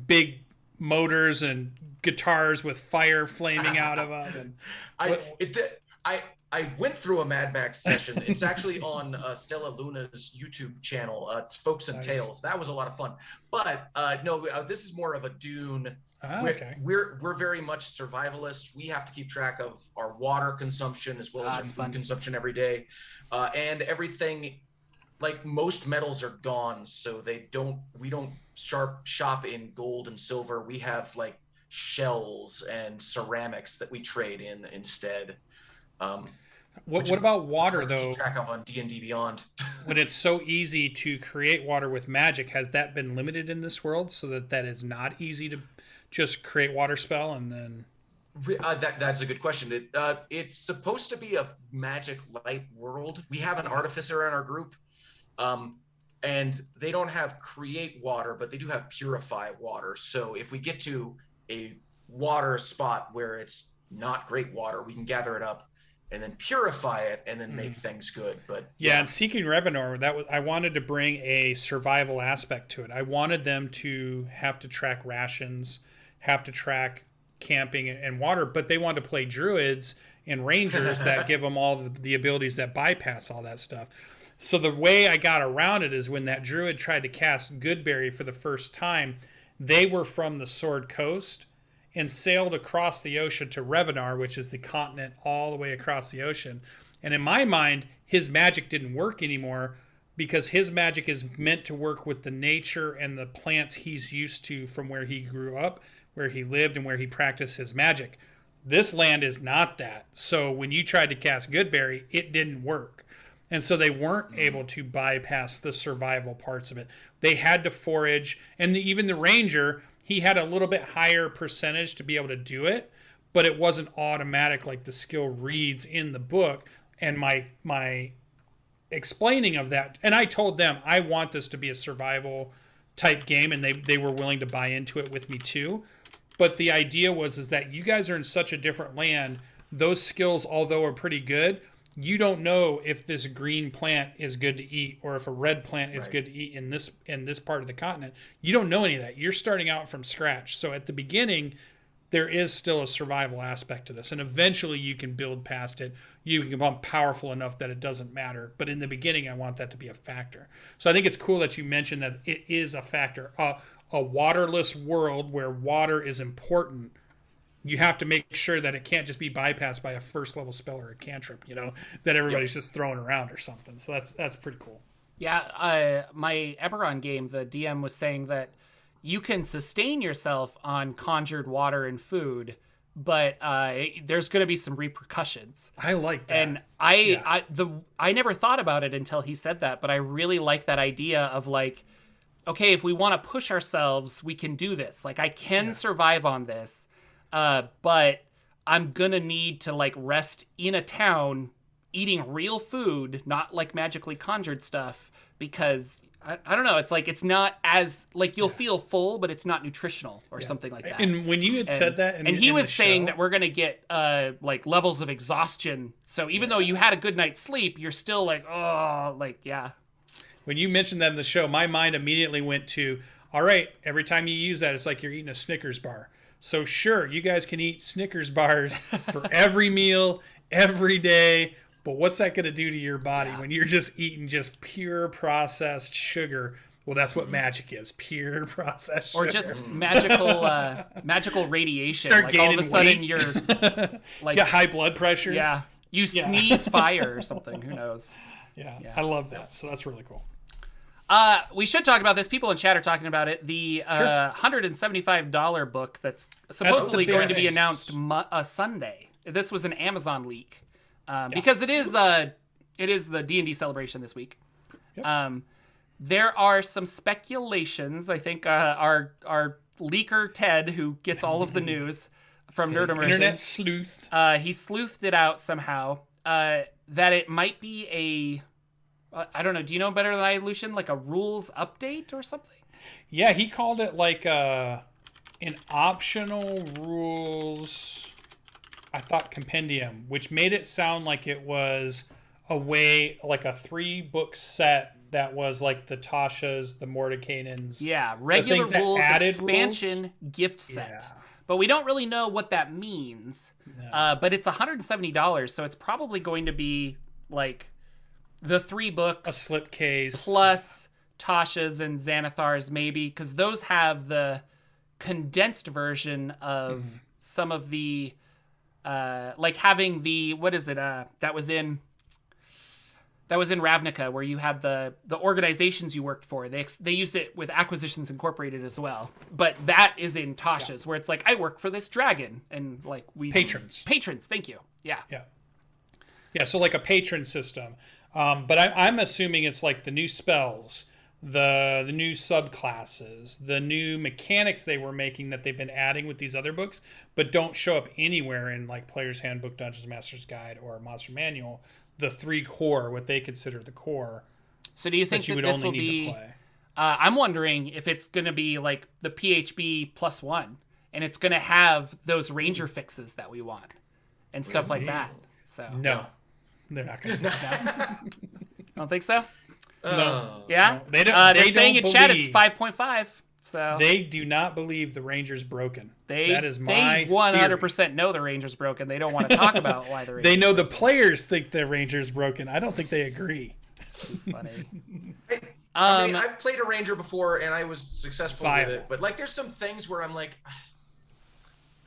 big motors and guitars with fire flaming out of them? I went through a Mad Max session. It's actually on Stella Luna's YouTube channel. It's Folks and Tales. That was a lot of fun. But no, this is more of a Dune. Okay. We're very much survivalist. We have to keep track of our water consumption as well as our food consumption every day, and everything. Most metals are gone, so we don't shop in gold and silver. We have shells and ceramics that we trade in instead. What about water though? Keep track of on D&D Beyond. When it's so easy to create water with magic, has that been limited in this world so that it's not easy to just create water spell and then? That's a good question. It's supposed to be a magic light world. We have an artificer in our group. and they don't have create water, but they do have purify water. So if we get to a water spot where it's not great water, we can gather it up and then purify it and then make things good. But yeah, and Seeking Revenor, I wanted to bring a survival aspect to it. I wanted them to have to track rations, have to track camping and water, but they wanted to play druids and rangers that give them all the abilities that bypass all that stuff. So the way I got around it is when that druid tried to cast Goodberry for the first time, they were from the Sword Coast and sailed across the ocean to Revenar, which is the continent all the way across the ocean. And in my mind, his magic didn't work anymore because his magic is meant to work with the nature and the plants he's used to from where he grew up, where he lived, and where he practiced his magic. This land is not that. So when you tried to cast Goodberry, it didn't work. And so they weren't able to bypass the survival parts of it. They had to forage, and even the ranger, he had a little bit higher percentage to be able to do it, but it wasn't automatic like the skill reads in the book. And my explaining of that, and I told them I want this to be a survival type game, and they were willing to buy into it with me too. But the idea is that you guys are in such a different land. Those skills, although are pretty good, you don't know if this green plant is good to eat or if a red plant is good to eat in this part of the continent. You don't know any of that. You're starting out from scratch. So at the beginning, there is still a survival aspect to this. And eventually you can build past it. You can become powerful enough that it doesn't matter. But in the beginning, I want that to be a factor. So I think it's cool that you mentioned that it is a factor. A waterless world where water is important, you have to make sure that it can't just be bypassed by a first level spell or a cantrip, that everybody's just throwing around or something. So that's pretty cool. Yeah, my Eberron game, the DM was saying that you can sustain yourself on conjured water and food, but there's going to be some repercussions. I like that. And I never thought about it until he said that, but I really like that idea of like, okay, if we want to push ourselves, we can do this. Like I can survive on this. But I'm gonna need to like rest in a town eating real food, not like magically conjured stuff, because I don't know, it's like it's not as like you'll feel full, but it's not nutritional or something like that. And when you had said that, and he was saying that we're gonna get like levels of exhaustion. So even though you had a good night's sleep, you're still like, oh, like When you mentioned that in the show, my mind immediately went to, all right, every time you use that, it's like you're eating a Snickers bar. So sure, you guys can eat Snickers bars for every meal, every day, but what's that going to do to your body when you're just eating just pure processed sugar? Well, that's what magic is, pure processed sugar. Or just magical radiation. Start like gaining all of a sudden weight. you're like high blood pressure. Yeah, you sneeze fire or something. Who knows? Yeah, I love that. So that's really cool. We should talk about this. People in chat are talking about it. The $175 book that's supposedly going to be announced Sunday. This was an Amazon leak because it is the DnD Celebration this week. Yep. There are some speculations. I think our leaker Ted, who gets all of the news from Nerd Immersion, Internet sleuth, he sleuthed it out somehow that it might be a I don't know. Do you know better than I, Lucian? Like a rules update or something? Yeah, he called it like an optional rules, I thought, compendium, which made it sound like it was a way, like a 3-book set that was like the Tashas, the Mordekainens. Yeah, regular rules, expansion, rules? Gift set. Yeah. But we don't really know what that means. No. But it's $170, so it's probably going to be like the 3 books, a slipcase, plus Tasha's and Xanathar's maybe, because those have the condensed version of some of the, like having the that was in Ravnica, where you had the organizations you worked for. They used it with Acquisitions Incorporated as well, but that is in Tasha's, where it's like I work for this dragon and like patrons. Thank you. Yeah. So like a patron system. But I'm assuming it's like the new spells, the new subclasses, the new mechanics they were making that they've been adding with these other books, but don't show up anywhere in like Player's Handbook, Dungeons Master's Guide, or Monster Manual. The 3 core, what they consider the core, So do you think that you that would this only will need be? to play. I'm wondering if it's going to be like the PHB +1, and it's going to have those ranger fixes that we want and stuff like that. So No, they're not going to. don't think so. No. Yeah, No, they don't. They're they saying don't in chat it's believe- 5.5. So They do not believe the Ranger's broken. That is my they 100% know the Ranger's broken. They don't want to talk about why the Ranger's They know the players think the Ranger's broken. I don't think they agree. It's too funny. I mean, I've played a ranger before and I was successful Viable. with it, but like there's some things where I'm like,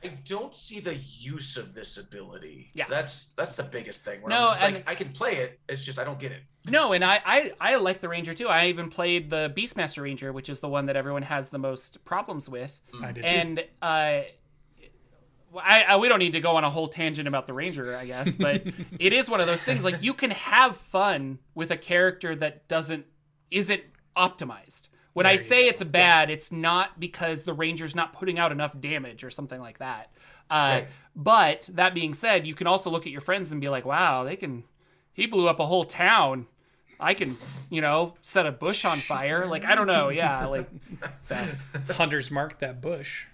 I don't see the use of this ability. Yeah. That's the biggest thing. Where No, I'm just and- like, I can play it. It's just I don't get it. No, and I like the Ranger too. I even played the Beastmaster Ranger, which is the one that everyone has the most problems with. I did too. And we don't need to go on a whole tangent about the Ranger, I guess, but it is one of those things. Like, you can have fun with a character that isn't optimized. When I say it's bad, it's not because the Ranger's not putting out enough damage or something like that. Right. But that being said, you can also look at your friends and be like, wow, he blew up a whole town. I can, set a bush on fire. Like, I don't know. Yeah. Like, so. Hunters marked that bush.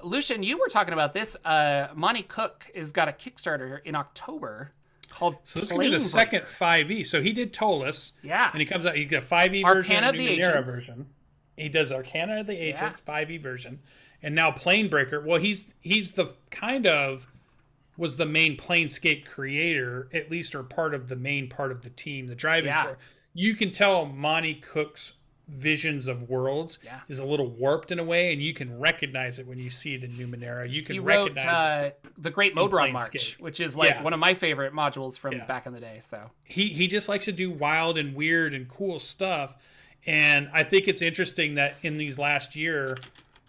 Lucian, you were talking about this. Monte Cook has got a Kickstarter in October called So this is going to be the second 5e. So he did Tolus. Yeah. And he comes out, you get a 5e Arcana version and of a the Numenera Ancients. version. He does Arcana of the Ancients, 5e version. And now Planebreaker. Well, he's the was the main Planescape creator, at least, or part of the main part of the team, the driving force. You can tell Monte Cook's visions of worlds is a little warped in a way, and you can recognize it when you see it in Numenera. You can recognize it. The Great Modron March, which is like one of my favorite modules from back in the day. So he just likes to do wild and weird and cool stuff, and I think it's interesting that in these last year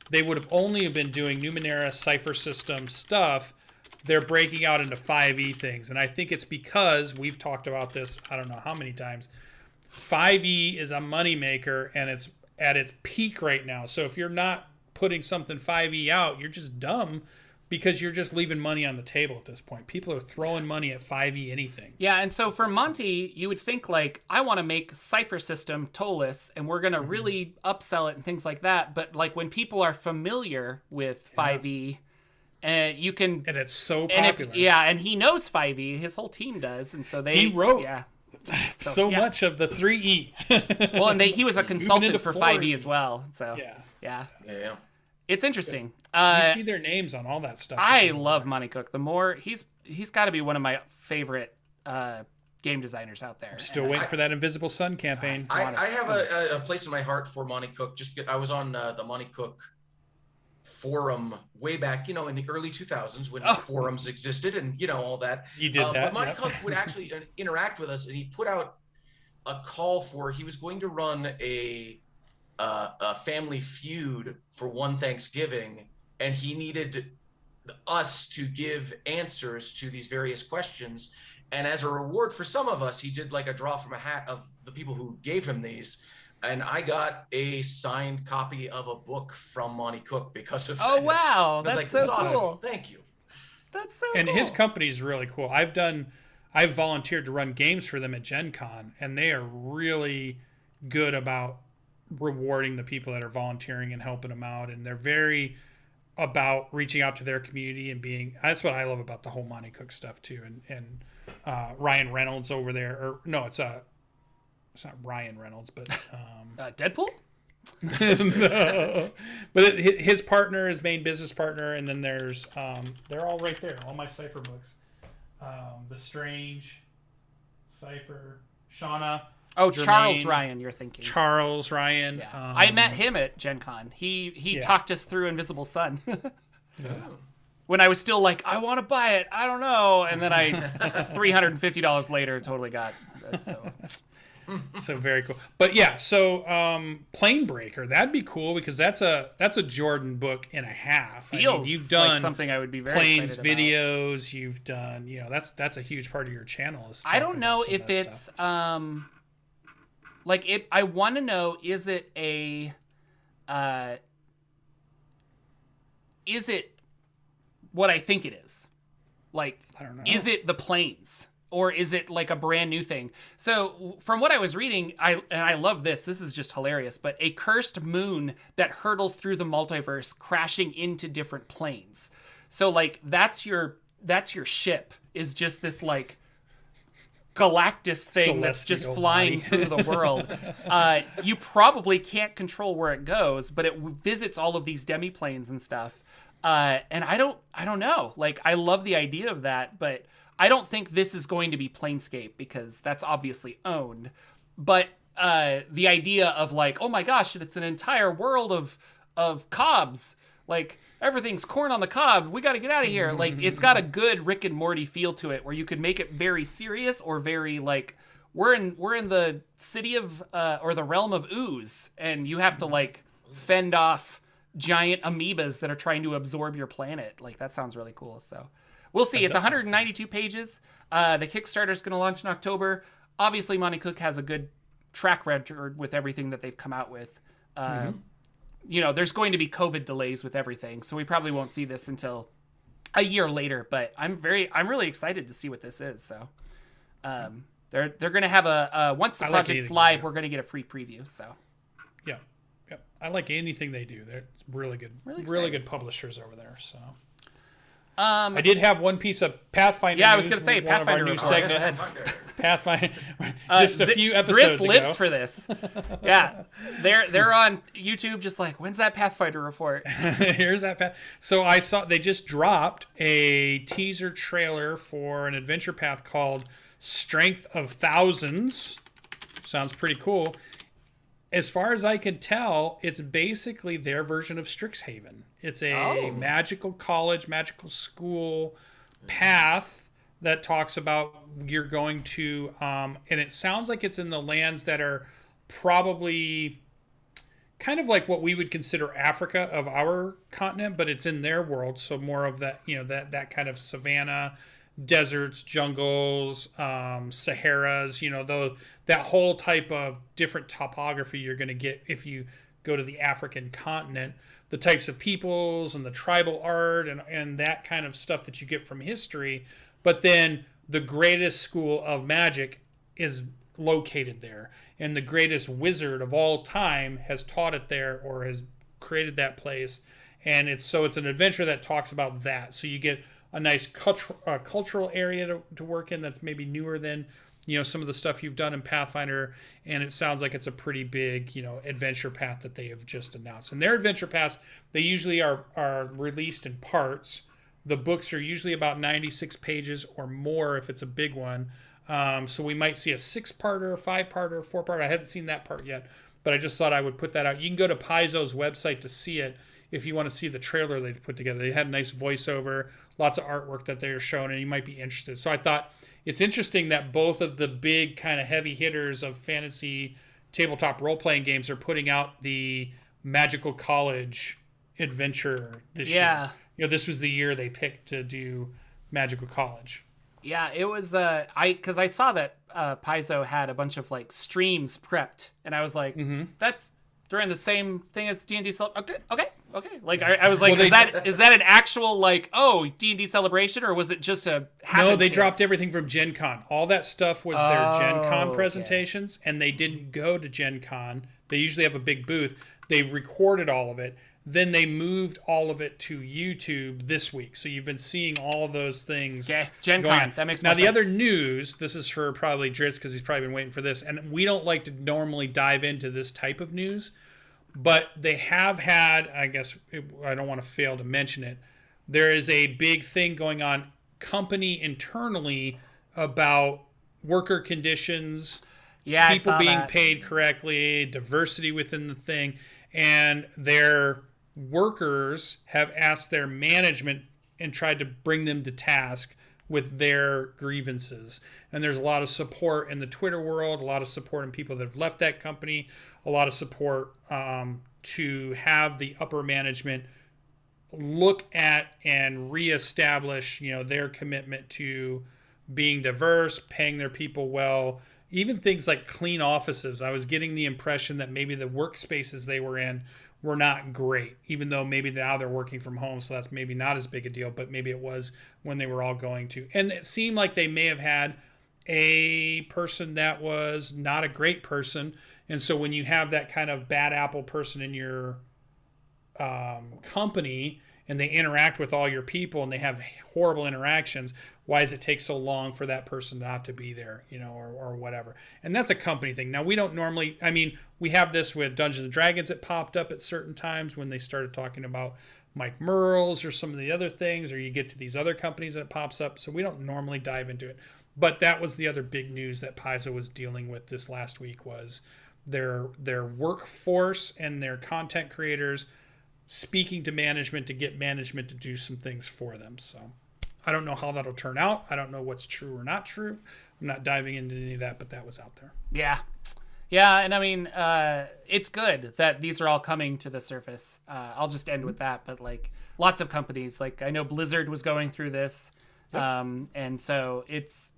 they would have only been doing Numenera Cipher System stuff. They're breaking out into 5e things, and I think it's because we've talked about this I don't know how many times. 5e is a moneymaker, and it's at its peak right now. So if you're not putting something 5e out, you're just dumb, because you're just leaving money on the table at this point. People are throwing money at 5e anything. Yeah, and so for Monty, you would think, like, I want to make Cipher System Tolus, and we're going to really upsell it and things like that. But, like, when people are familiar with 5e, you can... And it's so popular. And he knows 5e. His whole team does. And so he wrote... Yeah. So much of the 3E. Well, and he was a consultant for 5e 4E. as well. So Yeah. It's interesting. You see their names on all that stuff. I love Monte Cook. The more he's got to be one of my favorite game designers out there. Still waiting for that Invisible Sun campaign. I have a place in my heart for Monte Cook. I was on the Monte Cook forum way back, in the early 2000s when forums existed and all that. You did that. But Monte Cook would actually interact with us, and he put out a call he was going to run a family feud for one Thanksgiving, and he needed us to give answers to these various questions. And as a reward for some of us, he did like a draw from a hat of the people who gave him these. And I got a signed copy of a book from Monte Cook because of that. Oh, wow. That's like, so "This is awesome. cool. Thank you." That's so And cool. his company is really cool. I've volunteered to run games for them at Gen Con, and they are really good about rewarding the people that are volunteering and helping them out. And they're very about reaching out to their community and that's what I love about the whole Monte Cook stuff too. And Ryan Reynolds over there, or no, it's not Ryan Reynolds, but Deadpool? No. But his partner, his main business partner, and then there's they're all right there, all my Cipher books. The Strange, Cipher, Shauna. Oh, Jermaine, Charles Ryan, you're thinking. Charles Ryan. Yeah. I met him at Gen Con. He talked us through Invisible Sun. When I was still like, I want to buy it, I don't know, and then $350 later totally got that. So very cool. But yeah, so Planebreaker, that'd be cool, because that's a Jordan book and a half. Feels you've done like something I would be very Planes excited videos, you've done, that's a huge part of your channel. I don't know if it's like it. I want to know, is it what I think it is? Like, I don't know. Is it the planes? or is it like a brand new thing? So from what I was reading, I love this. This is just hilarious. But a cursed moon that hurtles through the multiverse, crashing into different planes. So like that's your ship, is just this like Galactus thing that's just flying through the world. You probably can't control where it goes, but it visits all of these demiplanes and stuff. And I don't know. Like, I love the idea of that, but I don't think this is going to be Planescape because that's obviously owned. But the idea of like, oh my gosh, it's an entire world of cobs. Like, everything's corn on the cob. We got to get out of here. Like, it's got a good Rick and Morty feel to it, where you could make it very serious or very like, we're in the city of or the realm of ooze, and you have to like fend off giant amoebas that are trying to absorb your planet. Like, that sounds really cool. So we'll see. It's 192 pages. The Kickstarter is going to launch in October. Obviously, Monte Cook has a good track record with everything that they've come out with. You know, there's going to be COVID delays with everything, so we probably won't see this until a year later. But I'm really excited to see what this is. So they're going to have a once the project's live, we're going to get a free preview. So yeah, I like anything they do. They're really good, really good publishers over there. So. I did have one piece of Pathfinder. Yeah, I was going to say Pathfinder. New segment. Pathfinder. Just a few episodes ago. Lives for this. Yeah, they're on YouTube. Just like, when's that Pathfinder report? Here's that. So I saw they just dropped a teaser trailer for an adventure path called Strength of Thousands. Sounds pretty cool. As far as I can tell, it's basically their version of Strixhaven. It's a magical college, magical school path that talks about you're going to, and it sounds like it's in the lands that are probably kind of like what we would consider Africa of our continent, but it's in their world. So more of that, you know, that kind of savanna, deserts, jungles, Saharas, you know, that whole type of different topography you're going to get if you go to the African continent. The types of peoples and the tribal art and that kind of stuff that you get from history. But then the greatest school of magic is located there. And the greatest wizard of all time has taught it there or has created that place. And it's an adventure that talks about that. So you get a nice cultural area to work in that's maybe newer than, you know, some of the stuff you've done in Pathfinder, and it sounds like it's a pretty big, you know, adventure path that they have just announced. And their adventure paths, they usually are released in parts. The books are usually about 96 pages or more if it's a big one. So we might see a 6-parter, 5-parter, 4-parter. I haven't seen that part yet, but I just thought I would put that out. You can go to Paizo's website to see it if you want to see the trailer they put together. They had a nice voiceover, lots of artwork that they are showing, and you might be interested. So I thought it's interesting that both of the big kind of heavy hitters of fantasy tabletop role-playing games are putting out the Magical College adventure this year. You know, this was the year they picked to do Magical College. Yeah, it was because I saw that Paizo had a bunch of like streams prepped, and I was like, that's during the same thing as D&D Celebration. Okay. Like I was like, is that an actual like D&D Celebration, or was it just a happenstance? No, they dropped everything from Gen Con. All that stuff was their Gen Con presentations, and they didn't go to Gen Con. They usually have a big booth. They recorded all of it. Then they moved all of it to YouTube this week. So you've been seeing all of those things. Okay, Gen Con. That makes more sense. Now, the other news, this is for probably Dritz because he's probably been waiting for this, and we don't like to normally dive into this type of news, but they have had, I guess, I don't want to fail to mention it, there is a big thing going on company internally about worker conditions, people being paid correctly, diversity within the thing, and their workers have asked their management and tried to bring them to task with their grievances. And there's a lot of support in the Twitter world, a lot of support in people that have left that company, a lot of support to have the upper management look at and reestablish, you know, their commitment to being diverse, paying their people well, even things like clean offices. I was getting the impression that maybe the workspaces they were in were not great, even though maybe now they're working from home, so that's maybe not as big a deal, but maybe it was when they were all going to. And it seemed like they may have had a person that was not a great person. And so when you have that kind of bad apple person in your company and they interact with all your people and they have horrible interactions, why does it take so long for that person not to be there, or whatever? And that's a company thing. Now, we don't normally, we have this with Dungeons and Dragons. It popped up at certain times when they started talking about Mike Merles or some of the other things, or you get to these other companies and it pops up. So we don't normally dive into it. But that was the other big news that Paizo was dealing with this last week, was their workforce and their content creators speaking to management to get management to do some things for them. So I don't know how that'll turn out. I don't know what's true or not true. I'm not diving into any of that, but that was out there. Yeah. And it's good that these are all coming to the surface. I'll just end with that. But like lots of companies, like I know Blizzard was going through this. Yep. And so it's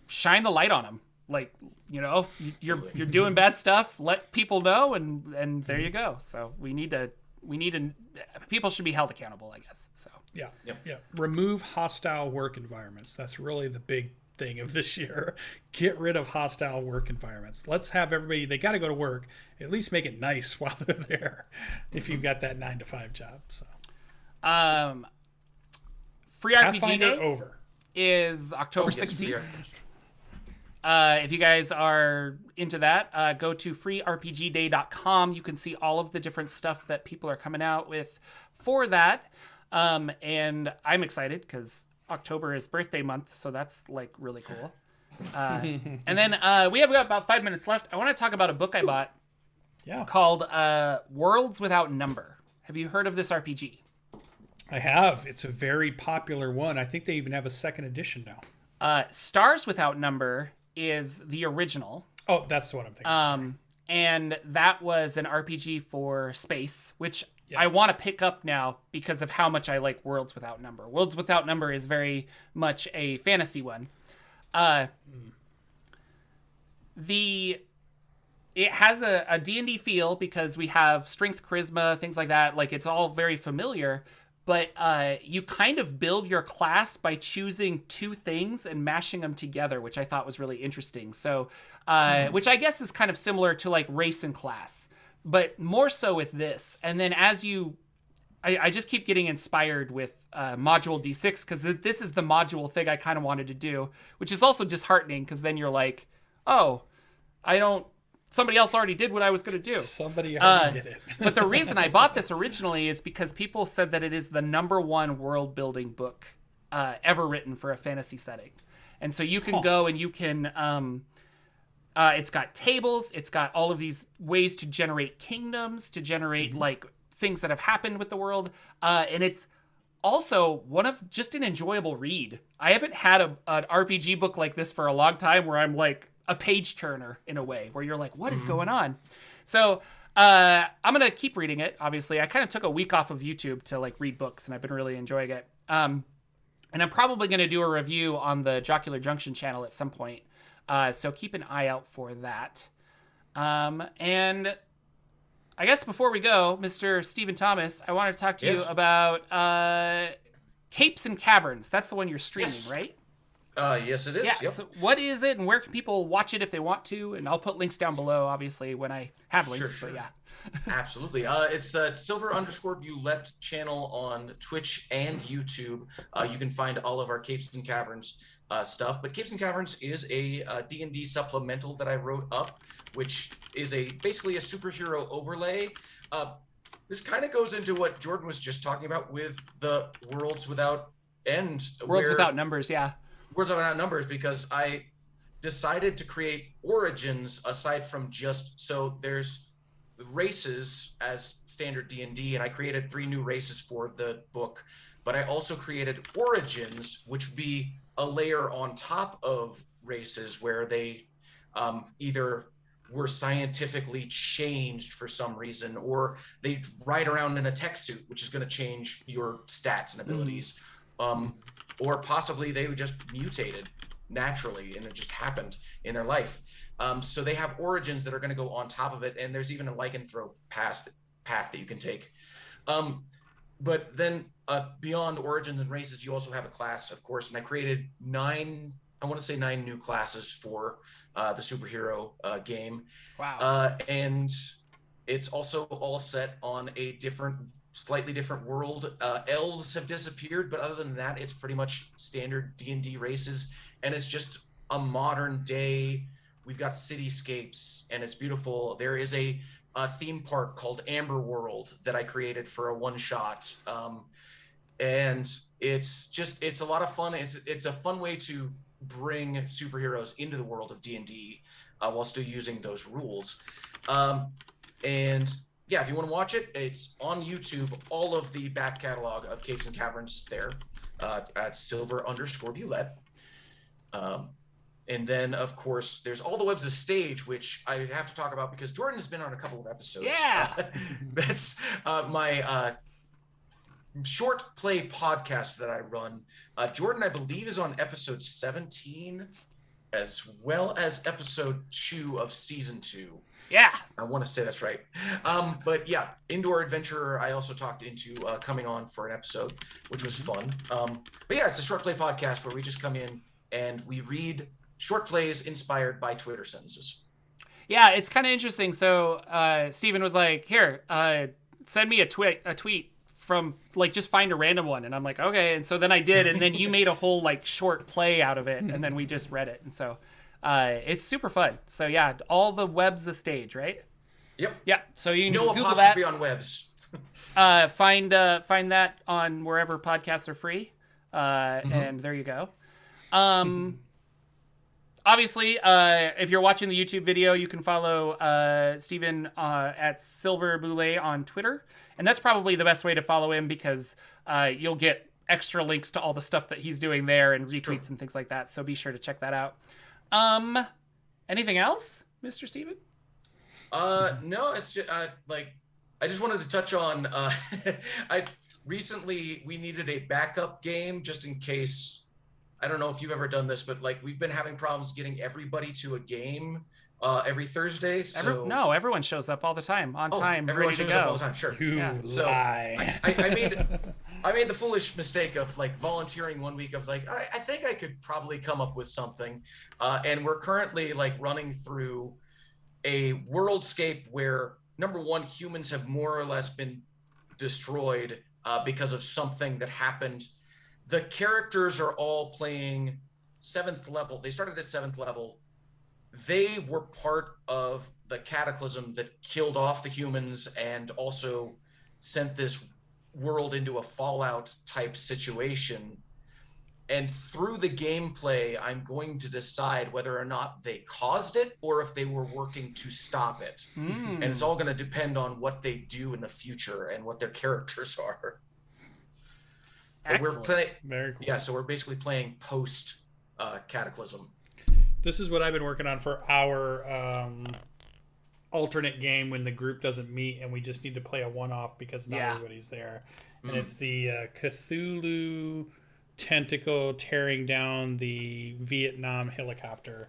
shine the light on them. Like, you're doing bad stuff. Let people know. And there you go. So we need to, people should be held accountable, I guess. So yeah. Remove hostile work environments. That's really the big thing of this year. Get rid of hostile work environments. Let's have everybody, they got to go to work. At least make it nice while they're there. If you've got that 9-to-5 job. So, Free RPG Pathfinder Day over is October 16th. If you guys are into that, go to freerpgday.com. You can see all of the different stuff that people are coming out with for that. And I'm excited because October is birthday month, so that's like really cool. And then we have got about 5 minutes left. I want to talk about a book I bought called Worlds Without Number. Have you heard of this RPG? I have. It's a very popular one. I think they even have a second edition now. Stars Without Number is the original. Oh, that's what I'm thinking. And that was an RPG for space, which I want to pick up now because of how much I like Worlds Without Number. Worlds Without Number is very much a fantasy one. It has a D&D feel because we have strength, charisma, things like that. Like, it's all very familiar. But you kind of build your class by choosing two things and mashing them together, which I thought was really interesting. So, which I guess is kind of similar to like race and class, but more so with this. And then I just keep getting inspired with module D6 because this is the module thing I kind of wanted to do, which is also disheartening because then you're like, oh, somebody else already did what I was going to do. Somebody already did it. But the reason I bought this originally is because people said that it is the #1 world building book ever written for a fantasy setting. And so you can go and you can, it's got tables. It's got all of these ways to generate kingdoms, to generate like things that have happened with the world. And it's also just an enjoyable read. I haven't had an RPG book like this for a long time where I'm like, a page turner in a way where you're like, what is going on? So I'm going to keep reading it. Obviously I kind of took a week off of YouTube to like read books and I've been really enjoying it. And I'm probably going to do a review on the Jocular Junction channel at some point. So keep an eye out for that. And I guess before we go, Mr. Stephen Thomas, I want to talk to you about Capes and Caverns. That's the one you're streaming, right? Yes, it is. Yeah. Yep. So what is it, and where can people watch it if they want to? And I'll put links down below, obviously, when I have links. Sure. But yeah. Absolutely. It's Silver_Bulette channel on Twitch and YouTube. You can find all of our Capes and Caverns stuff. But Capes and Caverns is a D&D supplemental that I wrote up, which is basically a superhero overlay. This kind of goes into what Jordan was just talking about with the Worlds Without End. Worlds Without Numbers, yeah. Worlds Without Numbers, because I decided to create origins aside from there's races as standard D&D, and I created 3 new races for the book, but I also created origins, which would be a layer on top of races where they either were scientifically changed for some reason, or they ride around in a tech suit, which is going to change your stats and abilities. Or possibly they were just mutated naturally and it just happened in their life. So they have origins that are going to go on top of it, and there's even a lycanthrope path that you can take. But then beyond origins and races, you also have a class, of course, and I created 9 I want to say 9 new classes for the superhero game. Wow. And it's also all set on a slightly different world. Elves have disappeared, but other than that, it's pretty much standard D&D races, and it's just a modern day. We've got cityscapes, and it's beautiful. There is a theme park called Amber World that I created for a one-shot, and it's a lot of fun. It's a fun way to bring superheroes into the world of D&D while still using those rules. And yeah, if you want to watch it, it's on YouTube. All of the back catalog of Caves and Caverns is there at silver_bulette. And then, of course, there's All the Webs of Stage, which I have to talk about because Jordan has been on a couple of episodes. Yeah. That's my short play podcast that I run. Jordan, I believe, is on episode 17, as well as episode 2 of season 2. Yeah. I want to say that's right. But yeah, Indoor Adventurer, I also talked into coming on for an episode, which was fun. But yeah, it's a short play podcast where we just come in and we read short plays inspired by Twitter sentences. Yeah, it's kind of interesting. So Steven was like, here, send me a tweet from, like, just find a random one. And I'm like, okay. And so then I did. And then you made a whole, like, short play out of it. And then we just read it. And so it's super fun. So yeah, All the Webs of Stage, right? Yep. Yeah. So you can no Google apostrophe that. on webs. Find that on wherever podcasts are free. And there you go. Obviously, if you're watching the YouTube video, you can follow Steven at Silver Boulet on Twitter. And that's probably the best way to follow him because you'll get extra links to all the stuff that he's doing there and retweets and things like that. So be sure to check that out. Anything else, Mr. Steven? No, it's just like I just wanted to touch on we needed a backup game just in case. I don't know if you've ever done this, but like we've been having problems getting everybody to a game every Thursday. So no, everyone shows up all the time, on time, everyone ready to shows go. up all the time. Sure. You lie. I made the foolish mistake of like volunteering one week. I was like, I think I could probably come up with something, and we're currently like running through a worldscape where number one, humans have more or less been destroyed because of something that happened. The characters are all playing 7th level. They started at 7th level. They were part of the cataclysm that killed off the humans and also sent this world into a Fallout type situation. And through the gameplay, I'm going to decide whether or not they caused it or if they were working to stop it. And it's all going to depend on what they do in the future and what their characters are. Excellent. Very cool. Yeah, so we're basically playing post Cataclysm. This is what I've been working on for our alternate game when the group doesn't meet and we just need to play a one-off because not everybody's there. And it's the Cthulhu tentacle tearing down the Vietnam helicopter.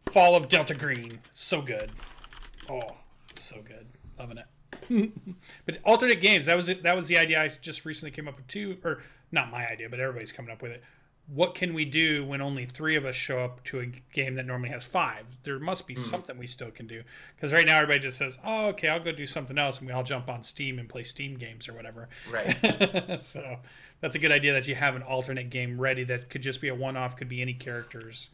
Fall of Delta Green. So good. Oh, so good. Loving it. But alternate games, that was the idea I just recently came up with too, or not my idea, but everybody's coming up with it. What can we do when only 3 of us show up to a game that normally has 5? There must be something we still can do. Because right now everybody just says, oh, okay, I'll go do something else, and we all jump on Steam and play Steam games or whatever. Right. So that's a good idea that you have an alternate game ready that could just be a one-off, could be any characters,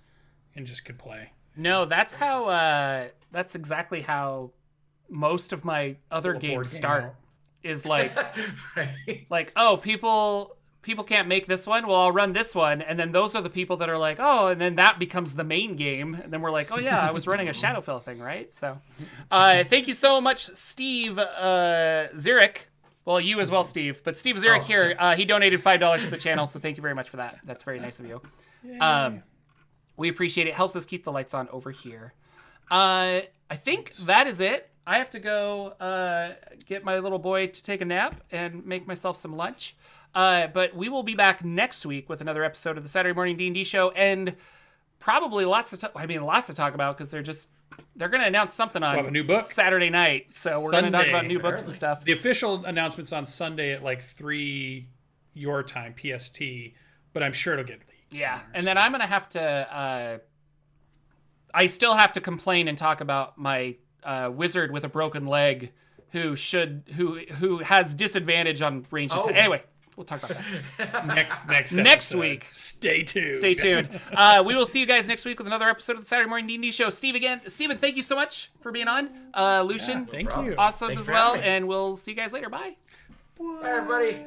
and just could play. No, that's how. That's exactly how most of my other games start. Is like, Right. like, oh, people can't make this one. Well, I'll run this one, and then those are the people that are like, oh, and then that becomes the main game, and then we're like, oh yeah, I was running a Shadowfell thing, right? So, thank you so much, Steve Zurich. Well, you as well, Steve. But Steve Zurich here, he donated $5 to the channel, so thank you very much for that. That's very nice of you. We appreciate it. Helps us keep the lights on over here. I think that is it. I have to go get my little boy to take a nap and make myself some lunch. But we will be back next week with another episode of the Saturday Morning D&D Show, and probably lots to talk about because they're going to announce something on a new book Saturday night. So we're going to talk about new books and stuff. The official announcement's on Sunday at like 3 your time, PST, but I'm sure it'll get leaked. Yeah, and then I'm gonna have to. I still have to complain and talk about my wizard with a broken leg, who has disadvantage on ranged attack. Anyway, we'll talk about that next week. Stay tuned. Stay tuned. We will see you guys next week with another episode of the Saturday Morning D&D Show. Steven, thank you so much for being on. Lucian, thank you. Awesome Thanks as for well, having me. and we'll see you guys later. Bye. Bye, everybody.